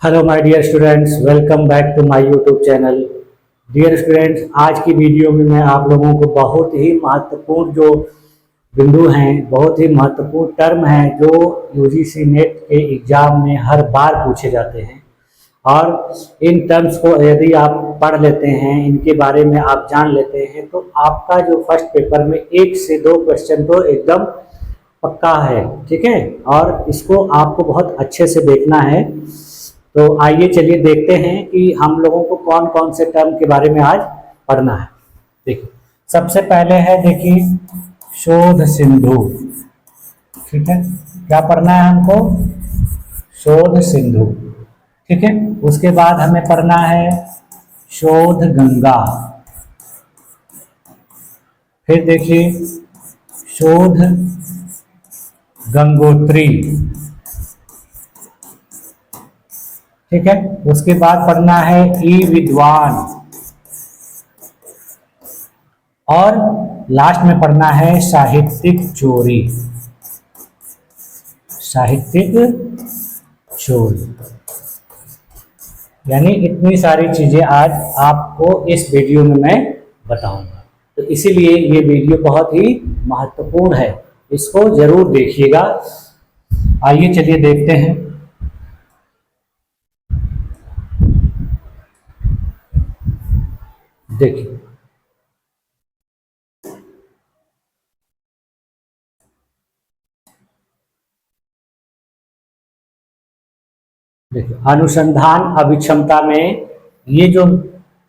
Hello my dear students, welcome back to my YouTube channel. Dear students, आज की video में मैं आप लोगों को बहुत ही महत्वपूर्ण जो बिंदु हैं, बहुत ही महत्वपूर्ण टर्म हैं जो यूजीसी नेट के एग्ज़ाम में हर बार पूछे जाते हैं। और इन टर्म्स को यदि आप पढ़ लेते हैं, इनके बारे में आप जान लेते हैं, तो आपका जो फर्स्ट पेपर में 1 से 2 क्वेश्चन तो एकदम पक्का है। ठीक है, और इसको आपको बहुत अच्छे से देखना है। तो आइए चलिए देखते हैं कि हम लोगों को कौन कौन से टर्म के बारे में आज पढ़ना है। देखिए, सबसे पहले है, देखिए, शोध सिंधु। ठीक है, क्या पढ़ना है हमको? शोध सिंधु। ठीक है, उसके बाद हमें पढ़ना है शोध गंगा। फिर देखिए, शोध गंगोत्री। ठीक है, उसके बाद पढ़ना है ई विद्वान, और लास्ट में पढ़ना है साहित्यिक चोरी। साहित्यिक चोरी, यानी इतनी सारी चीजें आज आपको इस वीडियो में मैं बताऊंगा। तो इसीलिए ये वीडियो बहुत ही महत्वपूर्ण है, इसको जरूर देखिएगा। आइए चलिए देखते हैं। देखिए, देखिए, अनुसंधान अभिक्षमता में ये जो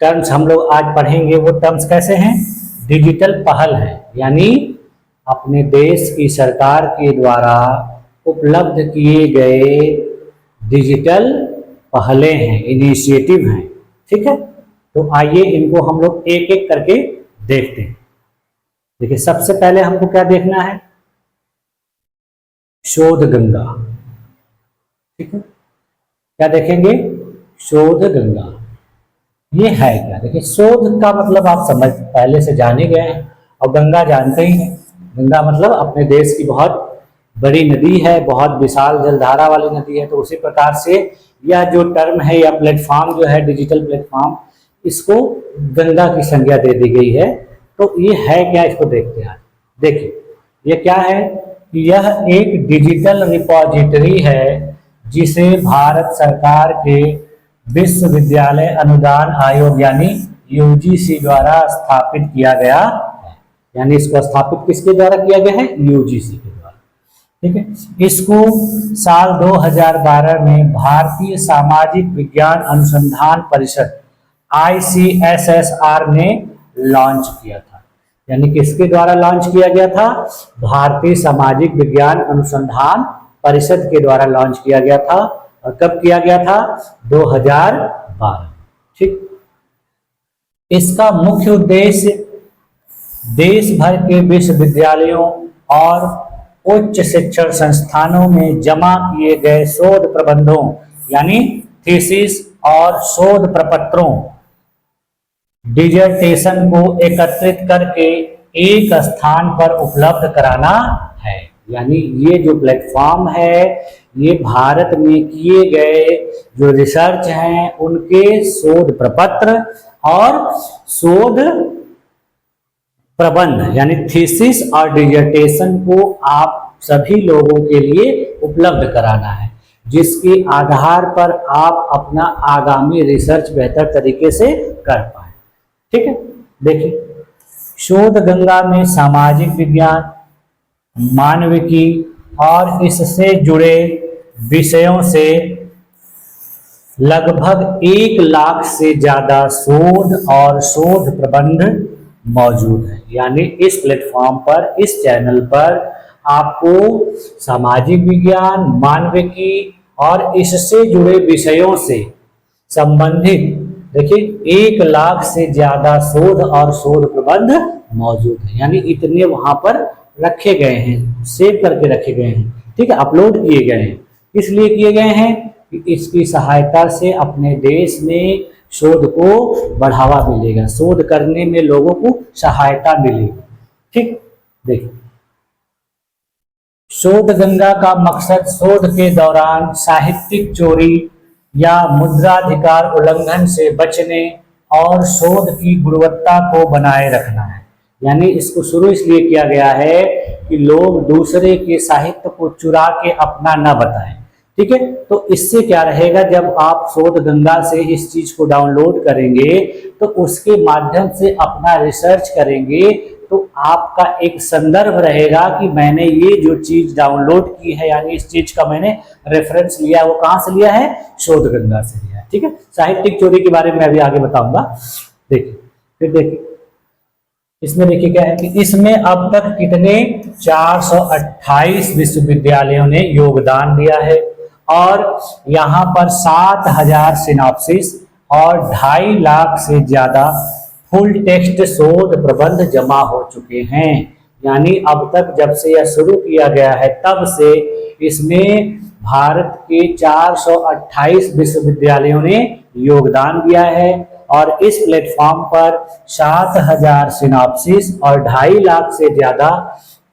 टर्म्स हम लोग आज पढ़ेंगे, वो टर्म्स कैसे हैं? डिजिटल पहल है, यानी अपने देश की सरकार के द्वारा उपलब्ध किए गए डिजिटल पहलें हैं, इनिशिएटिव हैं। ठीक है, तो आइए इनको हम लोग एक एक करके देखते हैं। देखिए, सबसे पहले हमको क्या देखना है? शोध गंगा। ठीक है, क्या देखेंगे? शोध गंगा। ये है क्या? देखिए, शोध का मतलब आप समझ पहले से जाने गए हैं, और गंगा जानते ही हैं। गंगा मतलब अपने देश की बहुत बड़ी नदी है, बहुत विशाल जलधारा वाली नदी है। तो उसी प्रकार से यह जो टर्म है या प्लेटफॉर्म जो है, डिजिटल प्लेटफॉर्म, इसको गंगा की संज्ञा दे दी गई है। तो ये है क्या, इसको देखते हैं। देखिए, ये क्या है? यह एक डिजिटल रिपॉजिटरी है जिसे भारत सरकार के विश्वविद्यालय अनुदान आयोग यानी यूजीसी द्वारा स्थापित किया गया है। यानी इसको स्थापित किसके द्वारा किया गया है? यूजीसी के द्वारा। ठीक है, इसको साल 2012 में भारतीय सामाजिक विज्ञान अनुसंधान परिषद ICSSR ने लॉन्च किया था। यानी किसके द्वारा लॉन्च किया गया था? भारतीय सामाजिक विज्ञान अनुसंधान परिषद के द्वारा लॉन्च किया गया था। और कब किया गया था? 2012। ठीक, इसका मुख्य उद्देश्य देश भर के विश्वविद्यालयों और उच्च शिक्षण संस्थानों में जमा किए गए शोध प्रबंधों यानी थीसिस और शोध प्रपत्रों डिजर्टेशन को एकत्रित करके एक स्थान पर उपलब्ध कराना है। यानी ये जो प्लेटफॉर्म है, ये भारत में किए गए जो रिसर्च हैं, उनके शोध प्रपत्र और शोध प्रबंध यानी थीसिस और डिजर्टेशन को आप सभी लोगों के लिए उपलब्ध कराना है, जिसके आधार पर आप अपना आगामी रिसर्च बेहतर तरीके से कर पाए। ठीक है, देखिए, शोध गंगा में सामाजिक विज्ञान, मानविकी और इससे जुड़े विषयों से लगभग 1 लाख से ज्यादा शोध और शोध प्रबंध मौजूद है। यानी इस प्लेटफॉर्म पर, इस चैनल पर आपको सामाजिक विज्ञान, मानविकी और इससे जुड़े विषयों से संबंधित, देखिए, 1 लाख से ज्यादा शोध और शोध प्रबंध मौजूद है। यानी इतने वहां पर रखे गए हैं, सेव करके रखे गए हैं। ठीक है, अपलोड किए गए हैं। इसलिए किए गए हैं कि इसकी सहायता से अपने देश में शोध को बढ़ावा मिलेगा, शोध करने में लोगों को सहायता मिलेगी। ठीक, देखिए, शोध गंगा का मकसद शोध के दौरान साहित्यिक चोरी, या मुद्राधिकार उल्लंघन से बचने और शोध की गुणवत्ता को बनाए रखना है। यानी इसको शुरू इसलिए किया गया है कि लोग दूसरे के साहित्य को चुरा के अपना न बताएं। ठीक है, तो इससे क्या रहेगा, जब आप शोध गंगा से इस चीज को डाउनलोड करेंगे तो उसके माध्यम से अपना रिसर्च करेंगे तो आपका एक संदर्भ रहेगा कि मैंने ये जो चीज डाउनलोड की है, यानी इस चीज का मैंने रेफरेंस लिया, वो कहां से लिया है, शोध गंगा से लिया है। ठीक है, साहित्यिक चोरी के बारे में अभी आगे बताऊंगा। देखिए, फिर देखिए इसमें देखिए क्या है कि इसमें अब तक कितने 428 विश्वविद्यालयों ने योगदान दिया है और यहाँ पर 7000 सिनॉप्सिस और 2.5 लाख से ज्यादा फुल टेक्स्ट शोध प्रबंध जमा हो चुके हैं। यानी अब तक जब से यह शुरू किया गया है तब से इसमें भारत के 428 विश्वविद्यालयों ने योगदान दिया है और इस प्लेटफॉर्म पर 7000 सिनॉप्सिस और 2.5 लाख से ज्यादा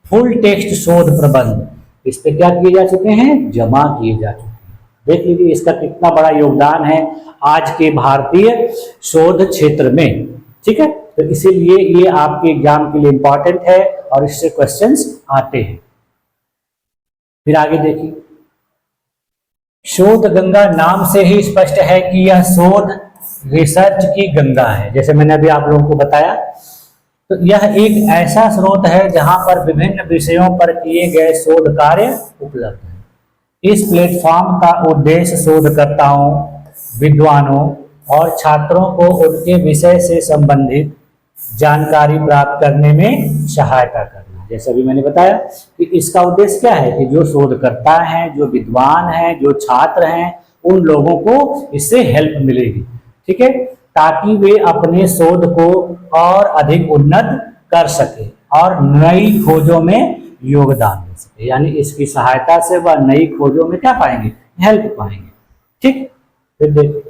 फुल टेक्स्ट शोध प्रबंध इस पे क्या किए जा चुके हैं, जमा किए जा चुके हैं। देख लीजिए इसका कितना बड़ा योगदान है आज के भारतीय शोध क्षेत्र में। ठीक है, तो इसीलिए ये आपके एग्जाम के लिए इंपॉर्टेंट है और इससे क्वेश्चंस आते हैं। फिर आगे देखिए, शोध गंगा नाम से ही स्पष्ट है कि यह शोध रिसर्च की गंगा है। जैसे मैंने अभी आप लोगों को बताया, तो यह एक ऐसा स्रोत है जहां पर विभिन्न विषयों पर किए गए शोध कार्य उपलब्ध है। इस प्लेटफॉर्म का उद्देश्य शोधकर्ताओं, विद्वानों और छात्रों को उनके विषय से संबंधित जानकारी प्राप्त करने में सहायता करना। जैसे अभी मैंने बताया कि इसका उद्देश्य क्या है कि जो शोधकर्ता हैं, जो विद्वान हैं, जो छात्र हैं, उन लोगों को इससे हेल्प मिलेगी। ठीक है, ताकि वे अपने शोध को और अधिक उन्नत कर सके और नई खोजों में योगदान दे सके। यानी इसकी सहायता से वह नई खोजों में क्या पाएंगे, हेल्प पाएंगे। ठीक, फिर देखिए,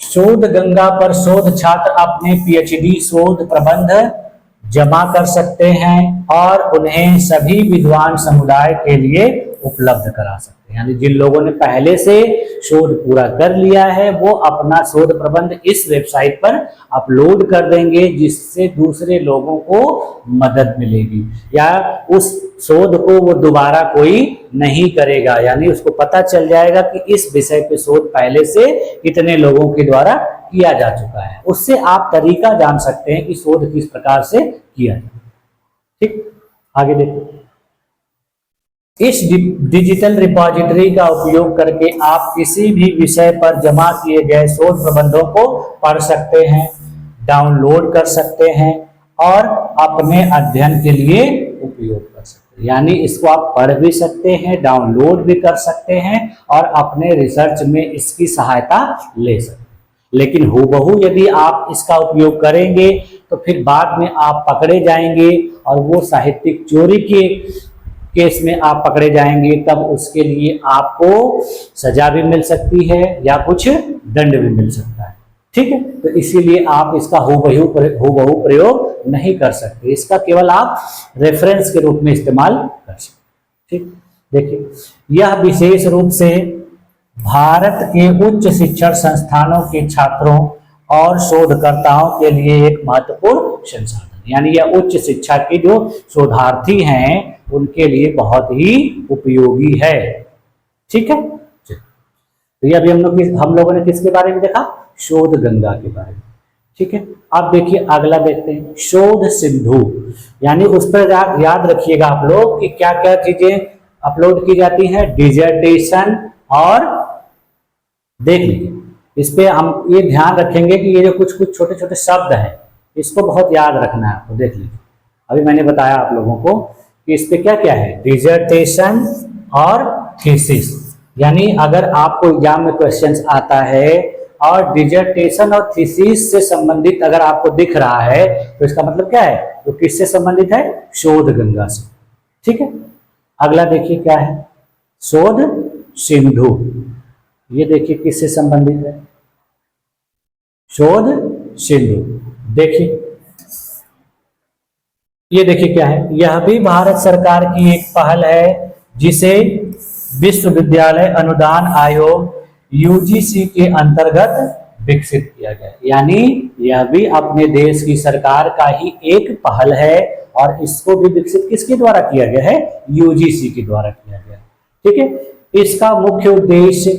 शोध गंगा पर शोध छात्र अपने पीएचडी शोध प्रबंध जमा कर सकते हैं और उन्हें सभी विद्वान समुदाय के लिए उपलब्ध करा सकते हैं। यानी जिन लोगों ने पहले से शोध पूरा कर लिया है वो अपना शोध प्रबंध इस वेबसाइट पर अपलोड कर देंगे, जिससे दूसरे लोगों को मदद मिलेगी या उस शोध को वो दोबारा कोई नहीं करेगा। यानी उसको पता चल जाएगा कि इस विषय पे शोध पहले से कितने लोगों के द्वारा किया जा चुका है। उससे आप तरीका जान सकते हैं कि शोध किस प्रकार से किया जाए। ठीक, आगे देखो, इस डिजिटल रिपॉजिटरी का उपयोग करके आप किसी भी विषय पर जमा किए गए शोध प्रबंधों को पढ़ सकते हैं, डाउनलोड कर सकते हैं और अपने अध्ययन के लिए उपयोग कर सकते हैं। यानी इसको आप पढ़ भी सकते हैं, डाउनलोड भी कर सकते हैं और अपने रिसर्च में इसकी सहायता ले सकते हैं। लेकिन हूबहू यदि आप इसका उपयोग करेंगे तो फिर बाद में आप पकड़े जाएंगे और वो साहित्यिक चोरी के केस में आप पकड़े जाएंगे, तब उसके लिए आपको सजा भी मिल सकती है या कुछ दंड भी मिल सकता है। ठीक है, तो इसीलिए आप इसका हूबहू प्रयोग नहीं कर सकते, इसका केवल आप रेफरेंस के रूप में इस्तेमाल कर सकते। ठीक, देखिए, यह विशेष रूप से भारत के उच्च शिक्षण संस्थानों के छात्रों और शोधकर्ताओं के लिए एक महत्वपूर्ण संसाधन, यानी यह उच्च शिक्षा के जो शोधार्थी हैं उनके लिए बहुत ही उपयोगी है। ठीक है, तो ये अभी हम लोगों ने किसके बारे में देखा, शोध गंगा के बारे में। ठीक है, अब देखिए अगला देखते हैं, शोध सिंधु। यानी उस पर याद रखिएगा आप लोग कि क्या क्या चीजें अपलोड की जाती है, डिजर्टेशन और देख लीजिए इस पे हम ये ध्यान रखेंगे कि ये जो कुछ कुछ छोटे छोटे शब्द हैं इसको बहुत याद रखना है आपको। देख लीजिए अभी मैंने बताया आप लोगों को कि इस पे क्या क्या है, डिजर्टेशन और थीसिस। यानी अगर आपको एग्जाम में क्वेश्चंस आता है और डिजर्टेशन और थीसिस से संबंधित अगर आपको दिख रहा है तो इसका मतलब क्या है, तो किससे संबंधित है, शोध गंगा से। ठीक है, अगला देखिए क्या है, शोध सिंधु। ये देखिए किससे संबंधित है, शोध सिंधु। देखिए ये देखिए क्या है, यह भी भारत सरकार की एक पहल है जिसे विश्वविद्यालय अनुदान आयोग यूजीसी के अंतर्गत विकसित किया गया। यानी यह भी अपने देश की सरकार का ही एक पहल है और इसको भी विकसित किसके द्वारा किया गया है? यूजीसी के द्वारा किया गया। ठीक है, इसका मुख्य उद्देश्य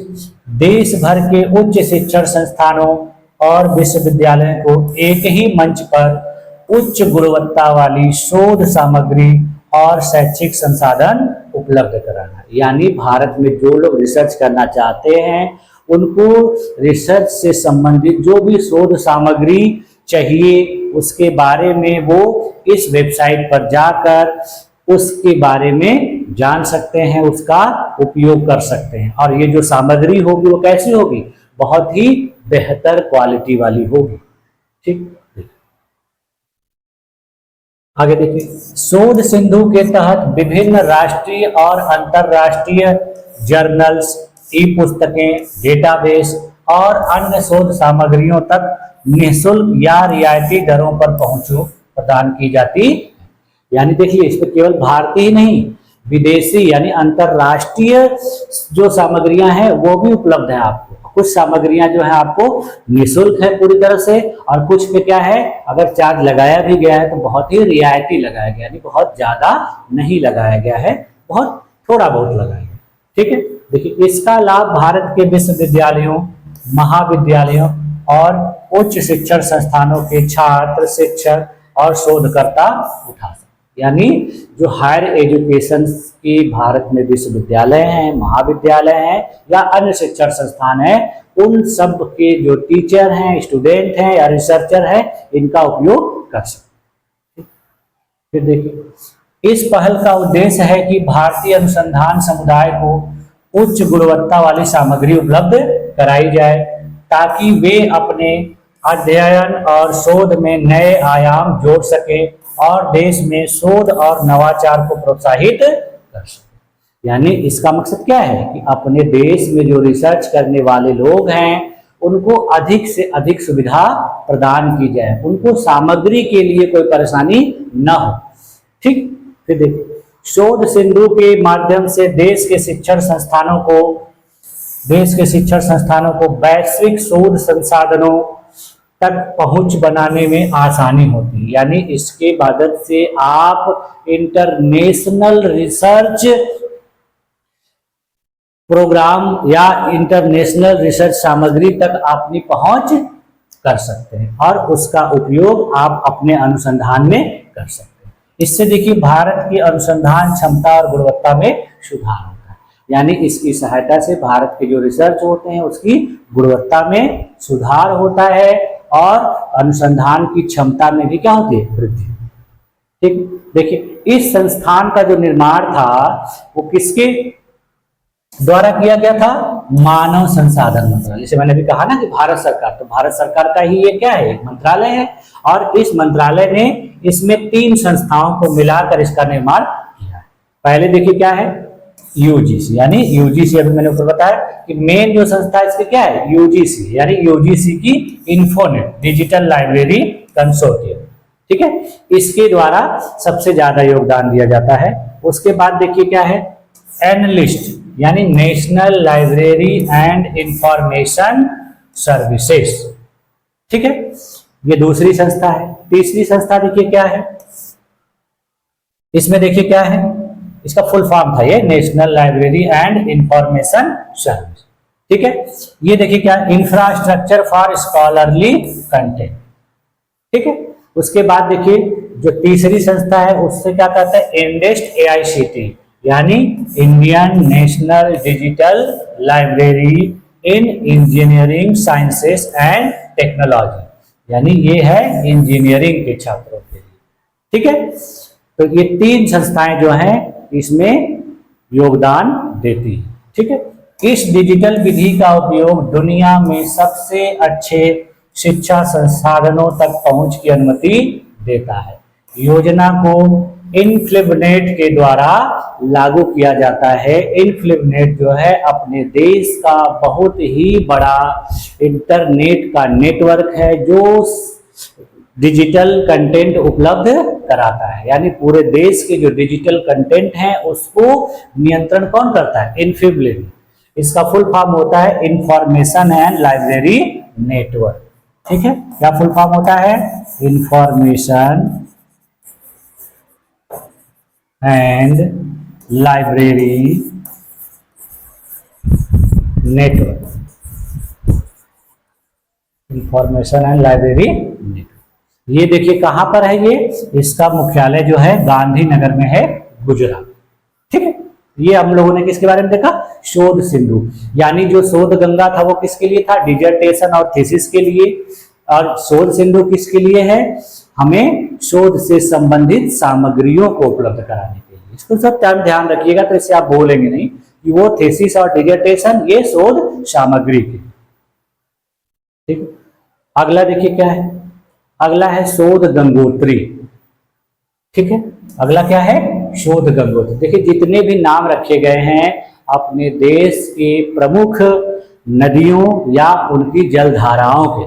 देश भर के उच्च शिक्षण संस्थानों और विश्वविद्यालयों को एक ही मंच पर उच्च गुणवत्ता वाली शोध सामग्री और शैक्षिक संसाधन उपलब्ध कराना। यानी भारत में जो लोग रिसर्च करना चाहते हैं उनको रिसर्च से संबंधित जो भी शोध सामग्री चाहिए उसके बारे में वो इस वेबसाइट पर जाकर उसके बारे में जान सकते हैं, उसका उपयोग कर सकते हैं। और ये जो सामग्री होगी वो कैसी होगी? बहुत ही बेहतर क्वालिटी वाली होगी। ठीक, आगे देखिए, शोध सिंधु के तहत विभिन्न राष्ट्रीय और अंतर्राष्ट्रीय जर्नल्स, ई पुस्तकें, डेटाबेस और अन्य शोध सामग्रियों तक निःशुल्क या रियायती दरों पर पहुंच प्रदान की जाती। यानी देखिए, इस पर केवल भारतीय ही नहीं, विदेशी यानी अंतर्राष्ट्रीय जो सामग्रियां हैं वो भी उपलब्ध है आपको। कुछ सामग्रियां जो है आपको निःशुल्क है पूरी तरह से, और कुछ पे क्या है, अगर चार्ज लगाया भी गया है तो बहुत ही रियायती लगाया गया, यानी बहुत ज्यादा नहीं लगाया गया है, बहुत थोड़ा बहुत लगाया गया। ठीक है, देखिए इसका लाभ भारत के विश्वविद्यालयों, महाविद्यालयों और उच्च शिक्षण संस्थानों के छात्र, शिक्षक और शोधकर्ता उठा सकते। यानी जो हायर एजुकेशन की भारत में विश्वविद्यालय हैं, महाविद्यालय हैं या अन्य शिक्षण संस्थान हैं, उन सब के जो टीचर हैं, स्टूडेंट हैं या रिसर्चर हैं, इनका उपयोग कर सकते। फिर देखिए, इस पहल का उद्देश्य है कि भारतीय अनुसंधान समुदाय को उच्च गुणवत्ता वाली सामग्री उपलब्ध कराई जाए ताकि वे अपने अध्ययन और शोध में नए आयाम जोड़ सके और देश में शोध और नवाचार को प्रोत्साहित कर सके। यानी इसका मकसद क्या है कि अपने देश में जो रिसर्च करने वाले लोग हैं उनको अधिक से अधिक सुविधा प्रदान की जाए, उनको सामग्री के लिए कोई परेशानी न हो। ठीक, फिर देखिए, शोध सिंधु के माध्यम से देश के शिक्षण संस्थानों को वैश्विक शोध संसाधनों तक पहुंच बनाने में आसानी होती है। यानी इसके मदद से आप इंटरनेशनल रिसर्च प्रोग्राम या इंटरनेशनल रिसर्च सामग्री तक अपनी पहुंच कर सकते हैं और उसका उपयोग आप अपने अनुसंधान में कर सकते हैं। इससे देखिए भारत की अनुसंधान क्षमता और गुणवत्ता में सुधार होता है। यानी इसकी सहायता से भारत के जो रिसर्च होते हैं उसकी गुणवत्ता में सुधार होता है और अनुसंधान की क्षमता में भी क्या होती है? वृद्धि। ठीक, देखिए इस संस्थान का जो निर्माण था वो किसके द्वारा किया गया था? मानव संसाधन मंत्रालय। जैसे मैंने भी कहा ना कि भारत सरकार, तो भारत सरकार का ही ये क्या है? एक मंत्रालय है और इस मंत्रालय ने इसमें 3 संस्थाओं को मिलाकर इसका निर्माण किया है। पहले देखिए क्या है? यूजीसी, यानी यूजीसी अभी मैंने ऊपर बताया कि मेन जो संस्था है इसकी क्या है? यूजीसी, यानी यूजीसी की इन्फोनेट डिजिटल लाइब्रेरी कंसोर्टियम। ठीक है, इसके द्वारा सबसे ज्यादा योगदान दिया जाता है। उसके बाद देखिए क्या है? एनलिस्ट, यानी national library and information services. ठीक है, ये दूसरी संस्था है। तीसरी संस्था देखिए क्या है? इसमें देखिए क्या है? इसका फुल फॉर्म था ये national library and information service. ठीक है, ये देखिए क्या? Infrastructure for scholarly content. ठीक है, उसके बाद देखिए जो तीसरी संस्था है उससे क्या कहता है? इंडेस्ट एआईसीटी, यानी Indian national digital library in engineering sciences and technology, यानी ये है इंजीनियरिंग के छात्रों के लिए। ठीक है, तो ये 3 संस्थाएं जो हैं इसमें योगदान देती है। ठीक है, इस डिजिटल विधि का उपयोग दुनिया में सबसे अच्छे शिक्षा संसाधनों तक पहुंच की अनुमति देता है। योजना को इनफ्लिबनेट के द्वारा लागू किया जाता है। इनफ्लिबनेट जो है अपने देश का बहुत ही बड़ा इंटरनेट का नेटवर्क है जो डिजिटल कंटेंट उपलब्ध कराता है, यानी पूरे देश के जो डिजिटल कंटेंट हैं उसको नियंत्रण कौन करता है? इन्फिबिलिटी। इसका फुल फॉर्म होता है इंफॉर्मेशन एंड लाइब्रेरी नेटवर्क। ठीक है, क्या फुल फॉर्म होता है? Information and library network. Information and library network, ये देखिए कहां पर है? ये इसका मुख्यालय जो है गांधीनगर में है, गुजरात। ठीक है, ये हम लोगों ने किसके बारे में देखा? शोध सिंधु, यानी जो शोध गंगा था वो किसके लिए था? डिजर्टेशन और थीसिस के लिए। और शोध सिंधु किसके लिए है? हमें शोध से संबंधित सामग्रियों को उपलब्ध कराने के लिए। इसको सब टाइम ध्यान रखिएगा, तो इससे आप भूलेंगे नहीं कि वो थीसिस और डिजर्टेशन ये शोध सामग्री के। ठीक है, अगला देखिए क्या है? अगला है शोध गंगोत्री। ठीक है, अगला क्या है? शोध गंगोत्री। देखिए जितने भी नाम रखे गए हैं अपने देश के प्रमुख नदियों या उनकी जलधाराओं के,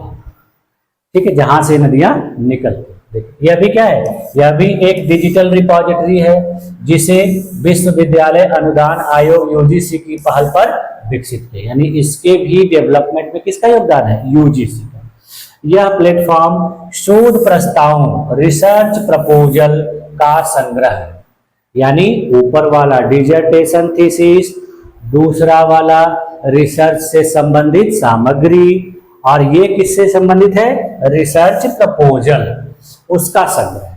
ठीक है, जहां से नदियां निकलती। देखिए यह भी क्या है? यह भी एक डिजिटल रिपॉजिटरी है जिसे विश्वविद्यालय अनुदान आयोग यूजीसी की पहल पर विकसित किया, यानी इसके भी डेवलपमेंट में किसका योगदान है? यूजीसी का। यह प्लेटफॉर्म शोध प्रस्तावों, रिसर्च प्रपोजल का संग्रह है, यानी ऊपर वाला डिजर्टेशन थीसिस, दूसरा वाला रिसर्च से संबंधित सामग्री, और ये किससे संबंधित है? रिसर्च प्रपोजल, उसका संग्रह,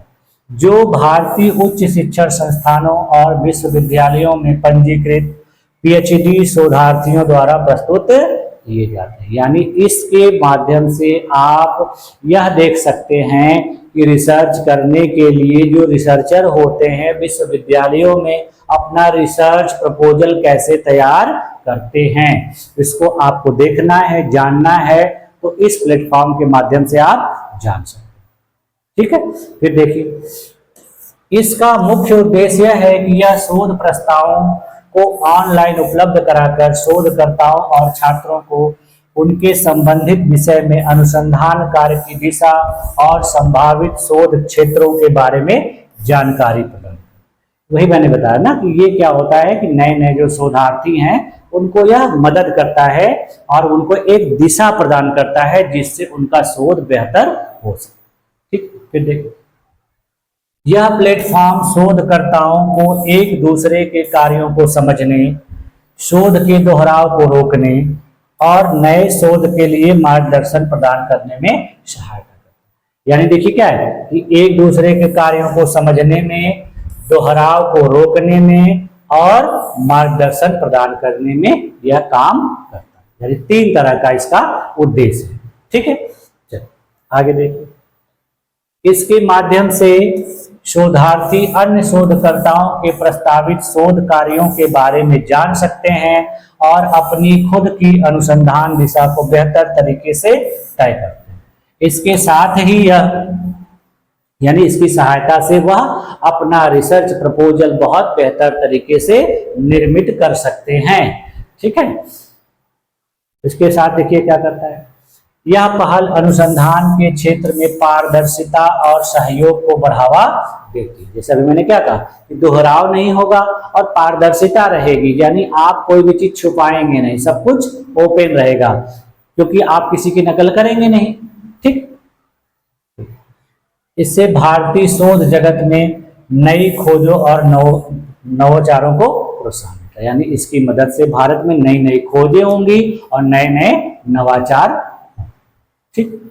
जो भारतीय उच्च शिक्षण संस्थानों और विश्वविद्यालयों में पंजीकृत पीएचडी शोधार्थियों द्वारा प्रस्तुत किए जाते हैं। यानी इसके माध्यम से आप यह देख सकते हैं कि रिसर्च करने के लिए जो रिसर्चर होते हैं विश्वविद्यालयों में अपना रिसर्च प्रपोजल कैसे तैयार करते हैं, इसको आपको देखना है, जानना है, तो इस प्लेटफॉर्म के माध्यम से आप जान सकते हैं। ठीक है, फिर देखिए इसका मुख्य उद्देश्य यह है कि यह शोध प्रस्तावों को ऑनलाइन उपलब्ध कराकर शोधकर्ताओं और छात्रों को उनके संबंधित विषय में अनुसंधान कार्य की दिशा और संभावित शोध क्षेत्रों के बारे में जानकारी प्रदान। वही मैंने बताया ना कि ये क्या होता है कि नए नए जो शोधार्थी हैं उनको यह मदद करता है और उनको एक दिशा प्रदान करता है जिससे उनका शोध बेहतर हो सके। ठीक, फिर देखिए यह प्लेटफॉर्म शोधकर्ताओं को एक दूसरे के कार्यों को समझने, शोध के दोहराव को रोकने और नए शोध के लिए मार्गदर्शन प्रदान करने में सहायता करता है। यानी देखिए क्या है कि एक दूसरे के कार्यों को समझने में, दोहराव को रोकने में और मार्गदर्शन प्रदान करने में यह काम करता है। यानी 3 तरह का इसका उद्देश्य है। ठीक है, चलिए आगे देखिए। इसके माध्यम से शोधार्थी अन्य शोधकर्ताओं के प्रस्तावित शोध कार्यों के बारे में जान सकते हैं और अपनी खुद की अनुसंधान दिशा को बेहतर तरीके से तय करते हैं। इसके साथ ही यह यानी इसकी सहायता से वह अपना रिसर्च प्रपोजल बहुत बेहतर तरीके से निर्मित कर सकते हैं। ठीक है, इसके साथ देखिए क्या करता है, यह पहल अनुसंधान के क्षेत्र में पारदर्शिता और सहयोग को बढ़ावा देती है। जैसे अभी मैंने क्या कहा कि दोहराव नहीं होगा और पारदर्शिता रहेगी, यानी आप कोई भी चीज छुपाएंगे नहीं, सब कुछ ओपन रहेगा क्योंकि आप किसी की नकल करेंगे नहीं। ठीक, इससे भारतीय शोध जगत में नई खोजों और नवाचारों को प्रोत्साहन मिलता है। यानी इसकी मदद से भारत में नई नई खोजें होंगी और नए नए नवाचार। ठीक,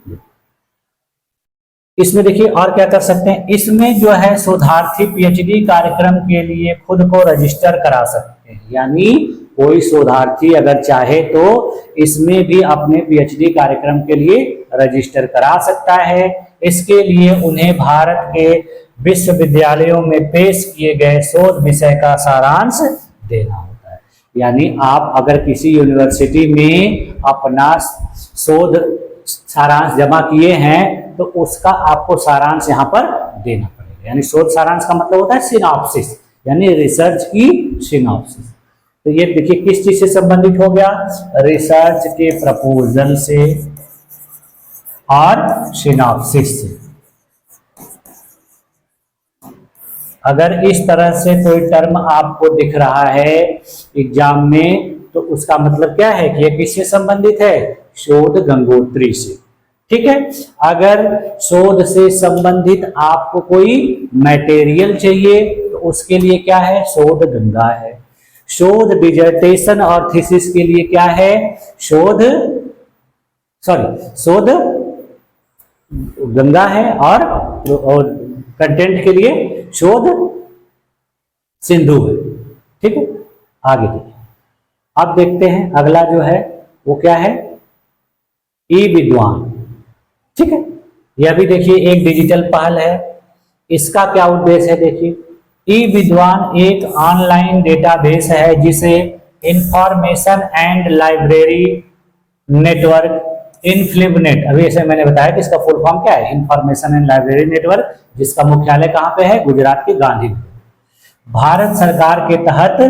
इसमें देखिए और क्या कर सकते हैं, इसमें जो है शोधार्थी पीएचडी कार्यक्रम के लिए खुद को रजिस्टर करा सकते हैं। यानी कोई शोधार्थी अगर चाहे तो इसमें भी अपने पीएचडी कार्यक्रम के लिए रजिस्टर करा सकता है। इसके लिए उन्हें भारत के विश्वविद्यालयों में पेश किए गए शोध विषय का सारांश देना होता है। यानी आप अगर किसी यूनिवर्सिटी में अपना शोध सारांश जमा किए हैं तो उसका आपको सारांश यहाँ पर देना पड़ेगा। यानी शोध सारांश का मतलब होता है सिनॉप्सिस, यानी रिसर्च की सिनॉप्सिस। तो ये देखिए किस चीज से संबंधित हो गया, रिसर्च के प्रपोजल से और सिनॉप्सिस से। अगर इस तरह से कोई टर्म आपको दिख रहा है एग्जाम में, तो उसका मतलब क्या है कि ये किससे संबंधित है? शोध गंगोत्री से। ठीक है। अगर शोध से संबंधित आपको कोई मटेरियल चाहिए तो उसके लिए क्या है? शोध गंगा है। शोध डिजर्टेशन और थीसिस के लिए क्या है? शोध गंगा है। और कंटेंट के लिए शोध सिंधु है। ठीक है। आगे देखिए, अब देखते हैं अगला जो है वो क्या है? ई विद्वान। ठीक है। यह भी देखिए एक डिजिटल पहल है। इसका क्या उद्देश्य है? देखिए, ई विद्वान एक ऑनलाइन डेटाबेस है जिसे इंफॉर्मेशन एंड लाइब्रेरी नेटवर्क इनफ्लिबनेट, अभी ऐसे मैंने बताया कि इसका फुल फॉर्म क्या है? इंफॉर्मेशन एंड लाइब्रेरी नेटवर्क, जिसका मुख्यालय कहाँ पे है? गुजरात के गांधी, भारत सरकार के तहत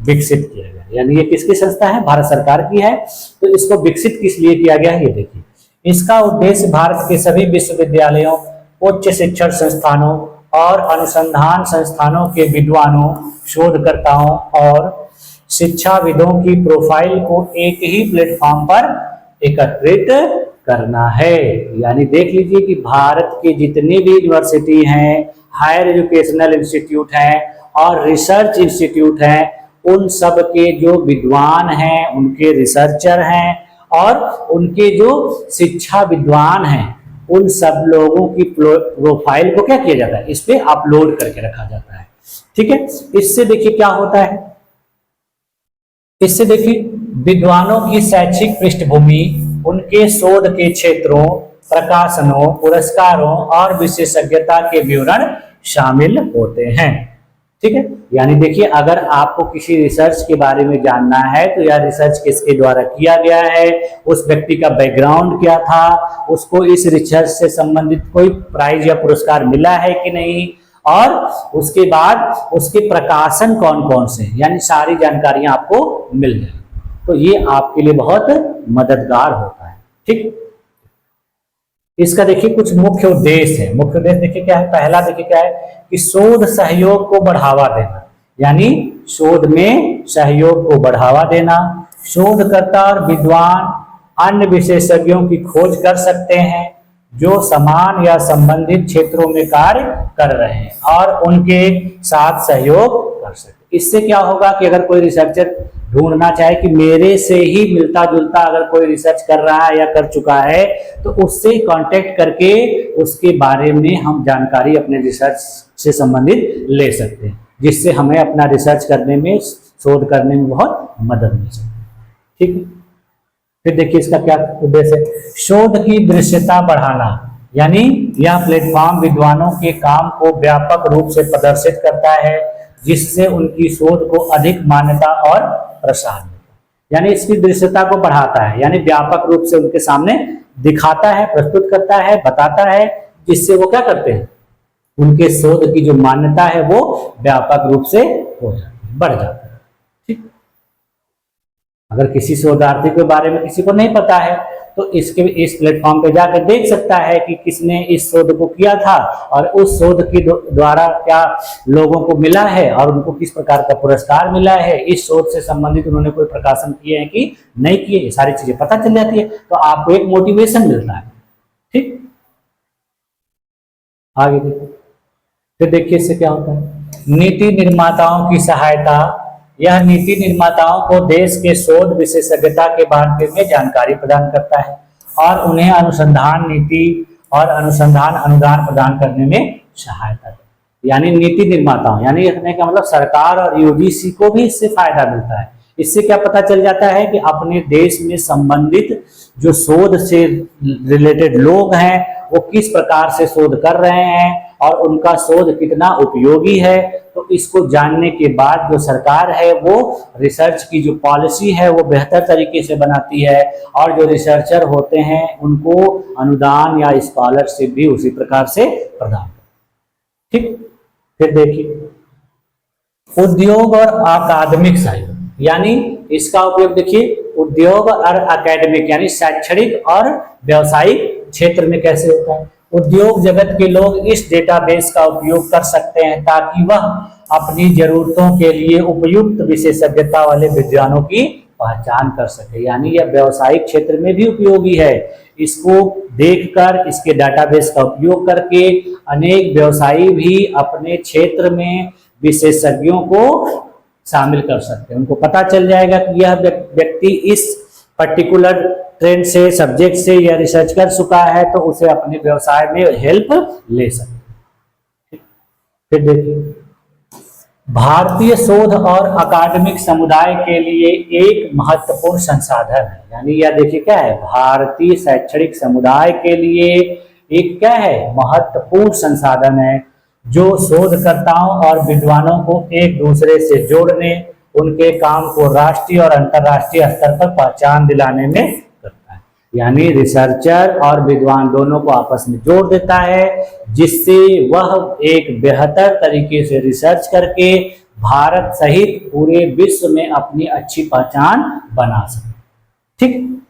विकसित किया गया। यानी ये किसकी संस्था है? भारत सरकार की है। तो इसको विकसित किस लिए किया गया है? ये देखिए, इसका उद्देश्य भारत के सभी विश्वविद्यालयों, उच्च शिक्षण संस्थानों और अनुसंधान संस्थानों के विद्वानों, शोधकर्ताओं और शिक्षाविदों की प्रोफाइल को एक ही प्लेटफॉर्म पर एकत्रित करना है। यानी देख लीजिए कि भारत के जितने भी यूनिवर्सिटी हैं, हायर एजुकेशनल इंस्टीट्यूट हैं और रिसर्च इंस्टीट्यूट हैं, उन सब के जो विद्वान हैं, उनके रिसर्चर हैं और उनके जो शिक्षा विद्वान हैं, उन सब लोगों की प्रोफाइल को क्या किया जाता है? इस पे अपलोड करके रखा जाता है। ठीक है। इससे देखिए क्या होता है? इससे देखिए विद्वानों की शैक्षिक पृष्ठभूमि, उनके शोध के क्षेत्रों, प्रकाशनों, पुरस्कारों और विशेषज्ञता के विवरण शामिल होते हैं। ठीक है। यानी देखिए, अगर आपको किसी रिसर्च के बारे में जानना है तो यह रिसर्च किसके द्वारा किया गया है, उस व्यक्ति का बैकग्राउंड क्या था, उसको इस रिसर्च से संबंधित कोई प्राइज या पुरस्कार मिला है कि नहीं, और उसके बाद उसके प्रकाशन कौन कौन से, यानी सारी जानकारियां आपको मिल जाए। तो ये आपके लिए बहुत मददगार होता है। ठीक। इसका देखिए कुछ मुख्य उद्देश्य है। मुख्य उद्देश्य देखिए क्या है? पहला देखिए क्या है कि शोध सहयोग को बढ़ावा देना, यानी शोध में सहयोग को बढ़ावा देना। शोधकर्ता और विद्वान अन्य विशेषज्ञों की खोज कर सकते हैं जो समान या संबंधित क्षेत्रों में कार्य कर रहे हैं और उनके साथ सहयोग कर सकते। इससे क्या होगा कि अगर कोई रिसर्चर ढूंढना चाहे कि मेरे से ही मिलता जुलता अगर कोई रिसर्च कर रहा है या कर चुका है, तो उससे कांटेक्ट करके उसके बारे में हम जानकारी अपने रिसर्च से संबंधित ले सकते हैं, जिससे हमें अपना रिसर्च करने में, शोध करने में बहुत मदद मिल सकती है। ठीक है। फिर देखिए इसका क्या उद्देश्य है? शोध की दृश्यता बढ़ाना, यानी यह प्लेटफॉर्म विद्वानों के काम को व्यापक रूप से प्रदर्शित करता है, जिससे उनकी शोध को अधिक मान्यता और प्रसार मिलता है। यानी इसकी दृश्यता को बढ़ाता है, यानी व्यापक रूप से उनके सामने दिखाता है, प्रस्तुत करता है, बताता है, जिससे वो क्या करते हैं? उनके शोध की जो मान्यता है वो व्यापक रूप से हो जाती है, बढ़ जाती है। ठीक। अगर किसी शोधार्थी के बारे में किसी को नहीं पता है तो इस प्लेटफॉर्म पे जाकर देख सकता है कि किसने इस शोध को किया था और उस शोध के द्वारा क्या लोगों को मिला है और उनको किस प्रकार का पुरस्कार मिला है, इस शोध से संबंधित उन्होंने कोई प्रकाशन किए हैं कि नहीं किए, ये सारी चीजें पता चल जाती है। तो आपको एक मोटिवेशन मिलता है। ठीक। आगे देखिए, फिर देखिए इससे क्या होता है? नीति निर्माताओं की सहायता। यह नीति निर्माताओं को देश के शोध विशेषज्ञता के बारे में जानकारी प्रदान करता है और उन्हें अनुसंधान नीति और अनुसंधान अनुदान प्रदान करने में सहायता है। यानी नीति निर्माताओं, यानी कहने का मतलब सरकार और यूजीसी को भी इससे फायदा मिलता है। इससे क्या पता चल जाता है कि अपने देश में संबंधित जो शोध से रिलेटेड लोग हैं वो किस प्रकार से शोध कर रहे हैं और उनका शोध कितना उपयोगी है। तो इसको जानने के बाद जो सरकार है वो रिसर्च की जो पॉलिसी है वो बेहतर तरीके से बनाती है और जो रिसर्चर होते हैं उनको अनुदान या स्कॉलरशिप भी उसी प्रकार से प्रदान। ठीक। फिर देखिए उद्योग और अकादमिक सहयोग, यानी इसका उपयोग देखिए उद्योग और अकेडमिक यानी शैक्षणिक और व्यावसायिक क्षेत्र में कैसे होता है। उद्योग जगत के लोग इस डेटाबेस का उपयोग कर सकते हैं ताकि वह अपनी जरूरतों के लिए उपयुक्त विशेषज्ञता वाले विद्वानों की पहचान कर सके। यानी यह व्यावसायिक क्षेत्र में भी उपयोगी है। इसको देखकर, इसके डेटाबेस का उपयोग करके अनेक व्यवसायी भी अपने क्षेत्र में विशेषज्ञों को शामिल कर सकते हैं। उनको पता चल जाएगा कि यह व्यक्ति इस पर्टिकुलर ट्रेंड से, सब्जेक्ट से या रिसर्च कर चुका है, तो उसे अपने व्यवसाय में हेल्प ले सकते। फिर देखिए, भारतीय शोध और अकादमिक समुदाय के लिए एक महत्वपूर्ण संसाधन है। यानी यह देखिए क्या है, भारतीय शैक्षणिक समुदाय के लिए एक क्या है, महत्वपूर्ण संसाधन है जो शोधकर्ताओं और विद्वानों को एक दूसरे से जोड़ने, उनके काम को राष्ट्रीय और अंतर्राष्ट्रीय स्तर पर पहचान दिलाने में करता है। यानी रिसर्चर और विद्वान दोनों को आपस में जोड़ देता है, जिससे वह एक बेहतर तरीके से रिसर्च करके भारत सहित पूरे विश्व में अपनी अच्छी पहचान बना सके। ठीक,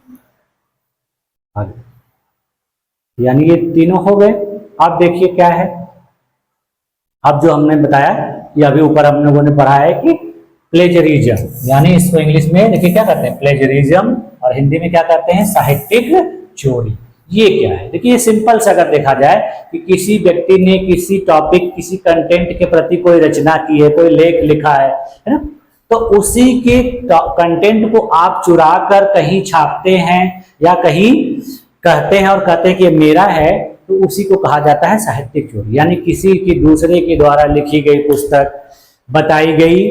आगे यानी ये तीनों हो गए। अब देखिए क्या है, अब जो हमने बताया कि अभी ऊपर हम लोगों ने पढ़ा है कि प्लेजरिज्म, यानी इसको इंग्लिश में देखिए क्या कहते हैं, प्लेजरिज्म, और हिंदी में क्या कहते हैं, साहित्यिक चोरी। ये क्या है, देखिए ये सिंपल से अगर देखा जाए कि किसी व्यक्ति ने किसी टॉपिक, किसी कंटेंट के प्रति कोई रचना की है, कोई लेख लिखा है ना, तो उसी के कंटेंट को आप चुरा कर कहीं छापते हैं या कहीं कहते हैं और कहते हैं कि ये मेरा है, तो उसी को कहा जाता है साहित्यिक चोरी। यानी किसी की दूसरे के द्वारा लिखी गई पुस्तक, बताई गई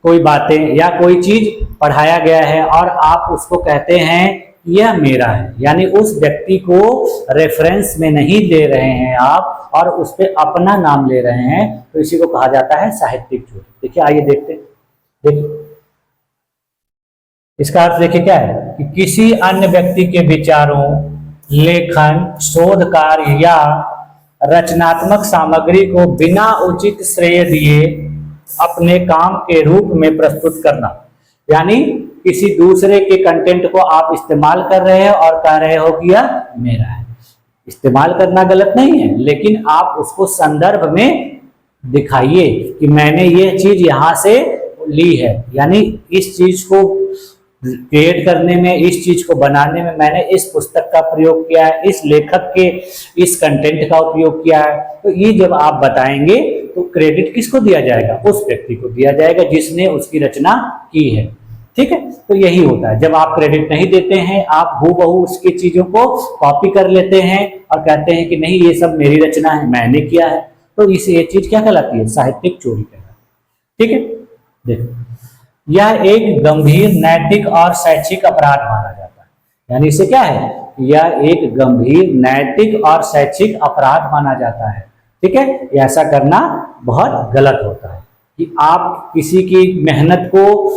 कोई बातें या कोई चीज पढ़ाया गया है और आप उसको कहते हैं यह मेरा है, यानी उस व्यक्ति को रेफरेंस में नहीं ले रहे हैं आप और उस पर अपना नाम ले रहे हैं, तो इसी को कहा जाता है साहित्यिक चोरी। देखिए आइए देखते हैं। देखिए इसका अर्थ देखिए क्या है कि किसी अन्य व्यक्ति के विचारों, लेखन, शोध कार्य या रचनात्मक सामग्री को बिना उचित श्रेय दिए अपने काम के रूप में प्रस्तुत करना। यानी किसी दूसरे के कंटेंट को आप इस्तेमाल कर रहे हैं और कह रहे हो कि यह मेरा है। इस्तेमाल करना गलत नहीं है, लेकिन आप उसको संदर्भ में दिखाइए कि मैंने ये चीज यहां से ली है, यानी इस चीज को क्रिएट करने में, इस चीज को बनाने में मैंने इस पुस्तक का प्रयोग किया है, इस लेखक के इस कंटेंट का उपयोग किया है। तो ये जब आप बताएंगे तो क्रेडिट किसको दिया जाएगा, उस व्यक्ति को दिया जाएगा जिसने उसकी रचना की है। ठीक है, तो यही होता है। जब आप क्रेडिट नहीं देते हैं, आप हूबहू उसकी चीजों को कॉपी कर लेते हैं और कहते हैं कि नहीं ये सब मेरी रचना है, मैंने किया है, तो इसे ये चीज क्या कहलाती है, साहित्यिक चोरी कहलाती है। ठीक है, देखो यह एक गंभीर नैतिक और शैक्षिक अपराध माना जाता है। यानी इसे क्या है, यह एक गंभीर नैतिक और शैक्षिक अपराध माना जाता है। ठीक है, ऐसा करना बहुत गलत होता है कि आप किसी की मेहनत को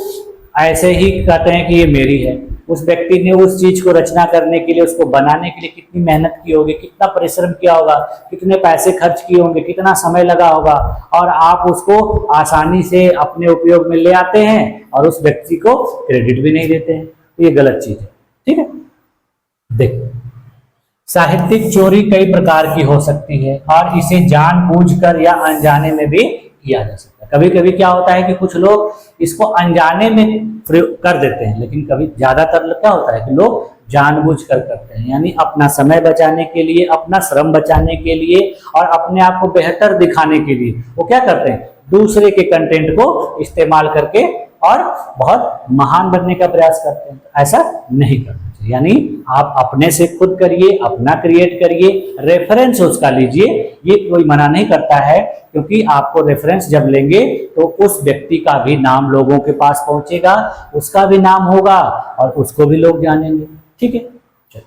ऐसे ही कहते हैं कि ये मेरी है। उस व्यक्ति ने उस चीज को रचना करने के लिए, उसको बनाने के लिए कितनी मेहनत की होगी, कितना परिश्रम किया होगा, कितने पैसे खर्च किए होंगे, कितना समय लगा होगा, और आप उसको आसानी से अपने उपयोग में ले आते हैं और उस व्यक्ति को क्रेडिट भी नहीं देते हैं। तो ये गलत चीज है। ठीक है, देखो साहित्यिक चोरी कई प्रकार की हो सकती है और इसे जानबूझकर या अनजाने में भी किया जा सकता है। कभी कभी क्या होता है कि कुछ लोग इसको अनजाने में प्रयोग कर देते हैं, लेकिन कभी ज्यादातर क्या होता है कि लोग जानबूझकर करते हैं, यानी अपना समय बचाने के लिए, अपना श्रम बचाने के लिए और अपने आप को बेहतर दिखाने के लिए वो क्या करते हैं, दूसरे के कंटेंट को इस्तेमाल करके और बहुत महान बनने का प्रयास करते हैं। ऐसा नहीं करना चाहिए। यानी आप अपने से खुद करिए, अपना क्रिएट करिए, रेफरेंस उसका लीजिए, ये कोई मना नहीं करता है, क्योंकि आपको रेफरेंस जब लेंगे तो उस व्यक्ति का भी नाम लोगों के पास पहुंचेगा, उसका भी नाम होगा और उसको भी लोग जानेंगे। ठीक है, चलिए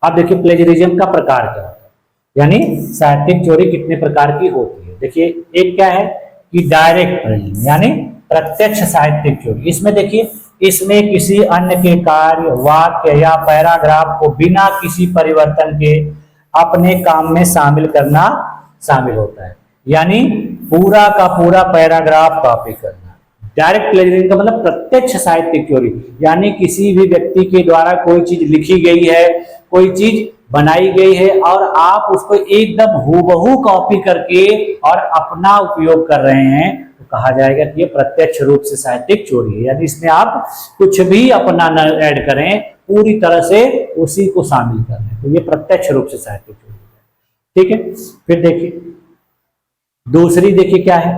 अब देखिए प्लेजरिज्म का प्रकार क्या होता है, यानी साहित्यिक चोरी कितने प्रकार की होती है। देखिए एक क्या है कि डायरेक्ट प्लेजरिज्म, यानी प्रत्यक्ष साहित्यिक चोरी। इसमें देखिए, इसमें किसी अन्य के कार्य, वाक्य या पैराग्राफ को बिना किसी परिवर्तन के अपने काम में शामिल करना शामिल होता है। यानी पूरा का पूरा पैराग्राफ कॉपी करना। डायरेक्ट प्लेजरिज्म का मतलब प्रत्यक्ष साहित्यिक चोरी, यानी किसी भी व्यक्ति के द्वारा कोई चीज लिखी गई है, कोई चीज बनाई गई है और आप उसको एकदम हूबहू कॉपी करके और अपना उपयोग कर रहे हैं, तो कहा जाएगा कि ये प्रत्यक्ष रूप से साहित्यिक चोरी है। यानी इसमें आप कुछ भी अपना न ऐड करें, पूरी तरह से उसी को शामिल कर लें, तो ये प्रत्यक्ष रूप से साहित्यिक चोरी है। ठीक है, फिर देखिए दूसरी, देखिए क्या है,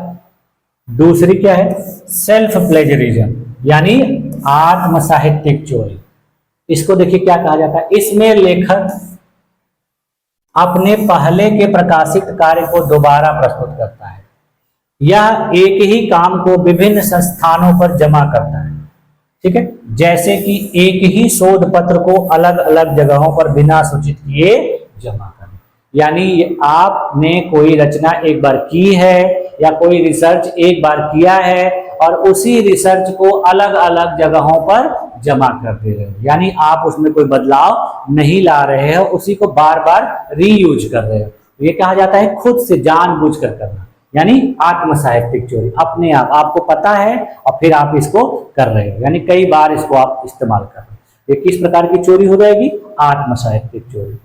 दूसरी क्या है, सेल्फ प्लेजरिज्म यानी आत्म साहित्यिक चोरी। इसको देखिए क्या कहा जाता है, इसमें लेखक अपने पहले के प्रकाशित कार्य को दोबारा प्रस्तुत करता है या एक ही काम को विभिन्न संस्थानों पर जमा करता है। ठीक है, जैसे कि एक ही शोध पत्र को अलग अलग जगहों पर बिना सूचित किए जमा करना। यानी आपने कोई रचना एक बार की है या कोई रिसर्च एक बार किया है और उसी रिसर्च को अलग अलग जगहों पर जमा कर दे रहे हो, यानी आप उसमें कोई बदलाव नहीं ला रहे हो, उसी को बार बार रीयूज कर रहे हो। ये कहा जाता है खुद से जानबूझकर करना, यानी आत्म साहित्यिक चोरी। अपने आप आपको पता है और फिर आप इसको कर रहे हो, यानी कई बार इसको आप इस्तेमाल कर रहे हो। ये किस प्रकार की चोरी हो जाएगी, आत्म साहित्यिक चोरी।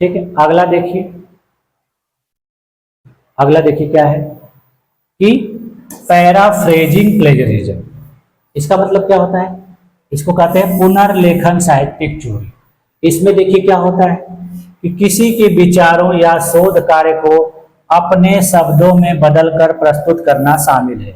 ठीक है, अगला देखिए, अगला देखिए क्या है कि पैराफ्रेजिंग प्लेजरिज्म। इसका मतलब क्या होता है, इसको कहते हैं पुनर्लेखन साहित्यिक चोरी। इसमें देखिए क्या होता है कि किसी के विचारों या शोध कार्य को अपने शब्दों में बदलकर प्रस्तुत करना शामिल है।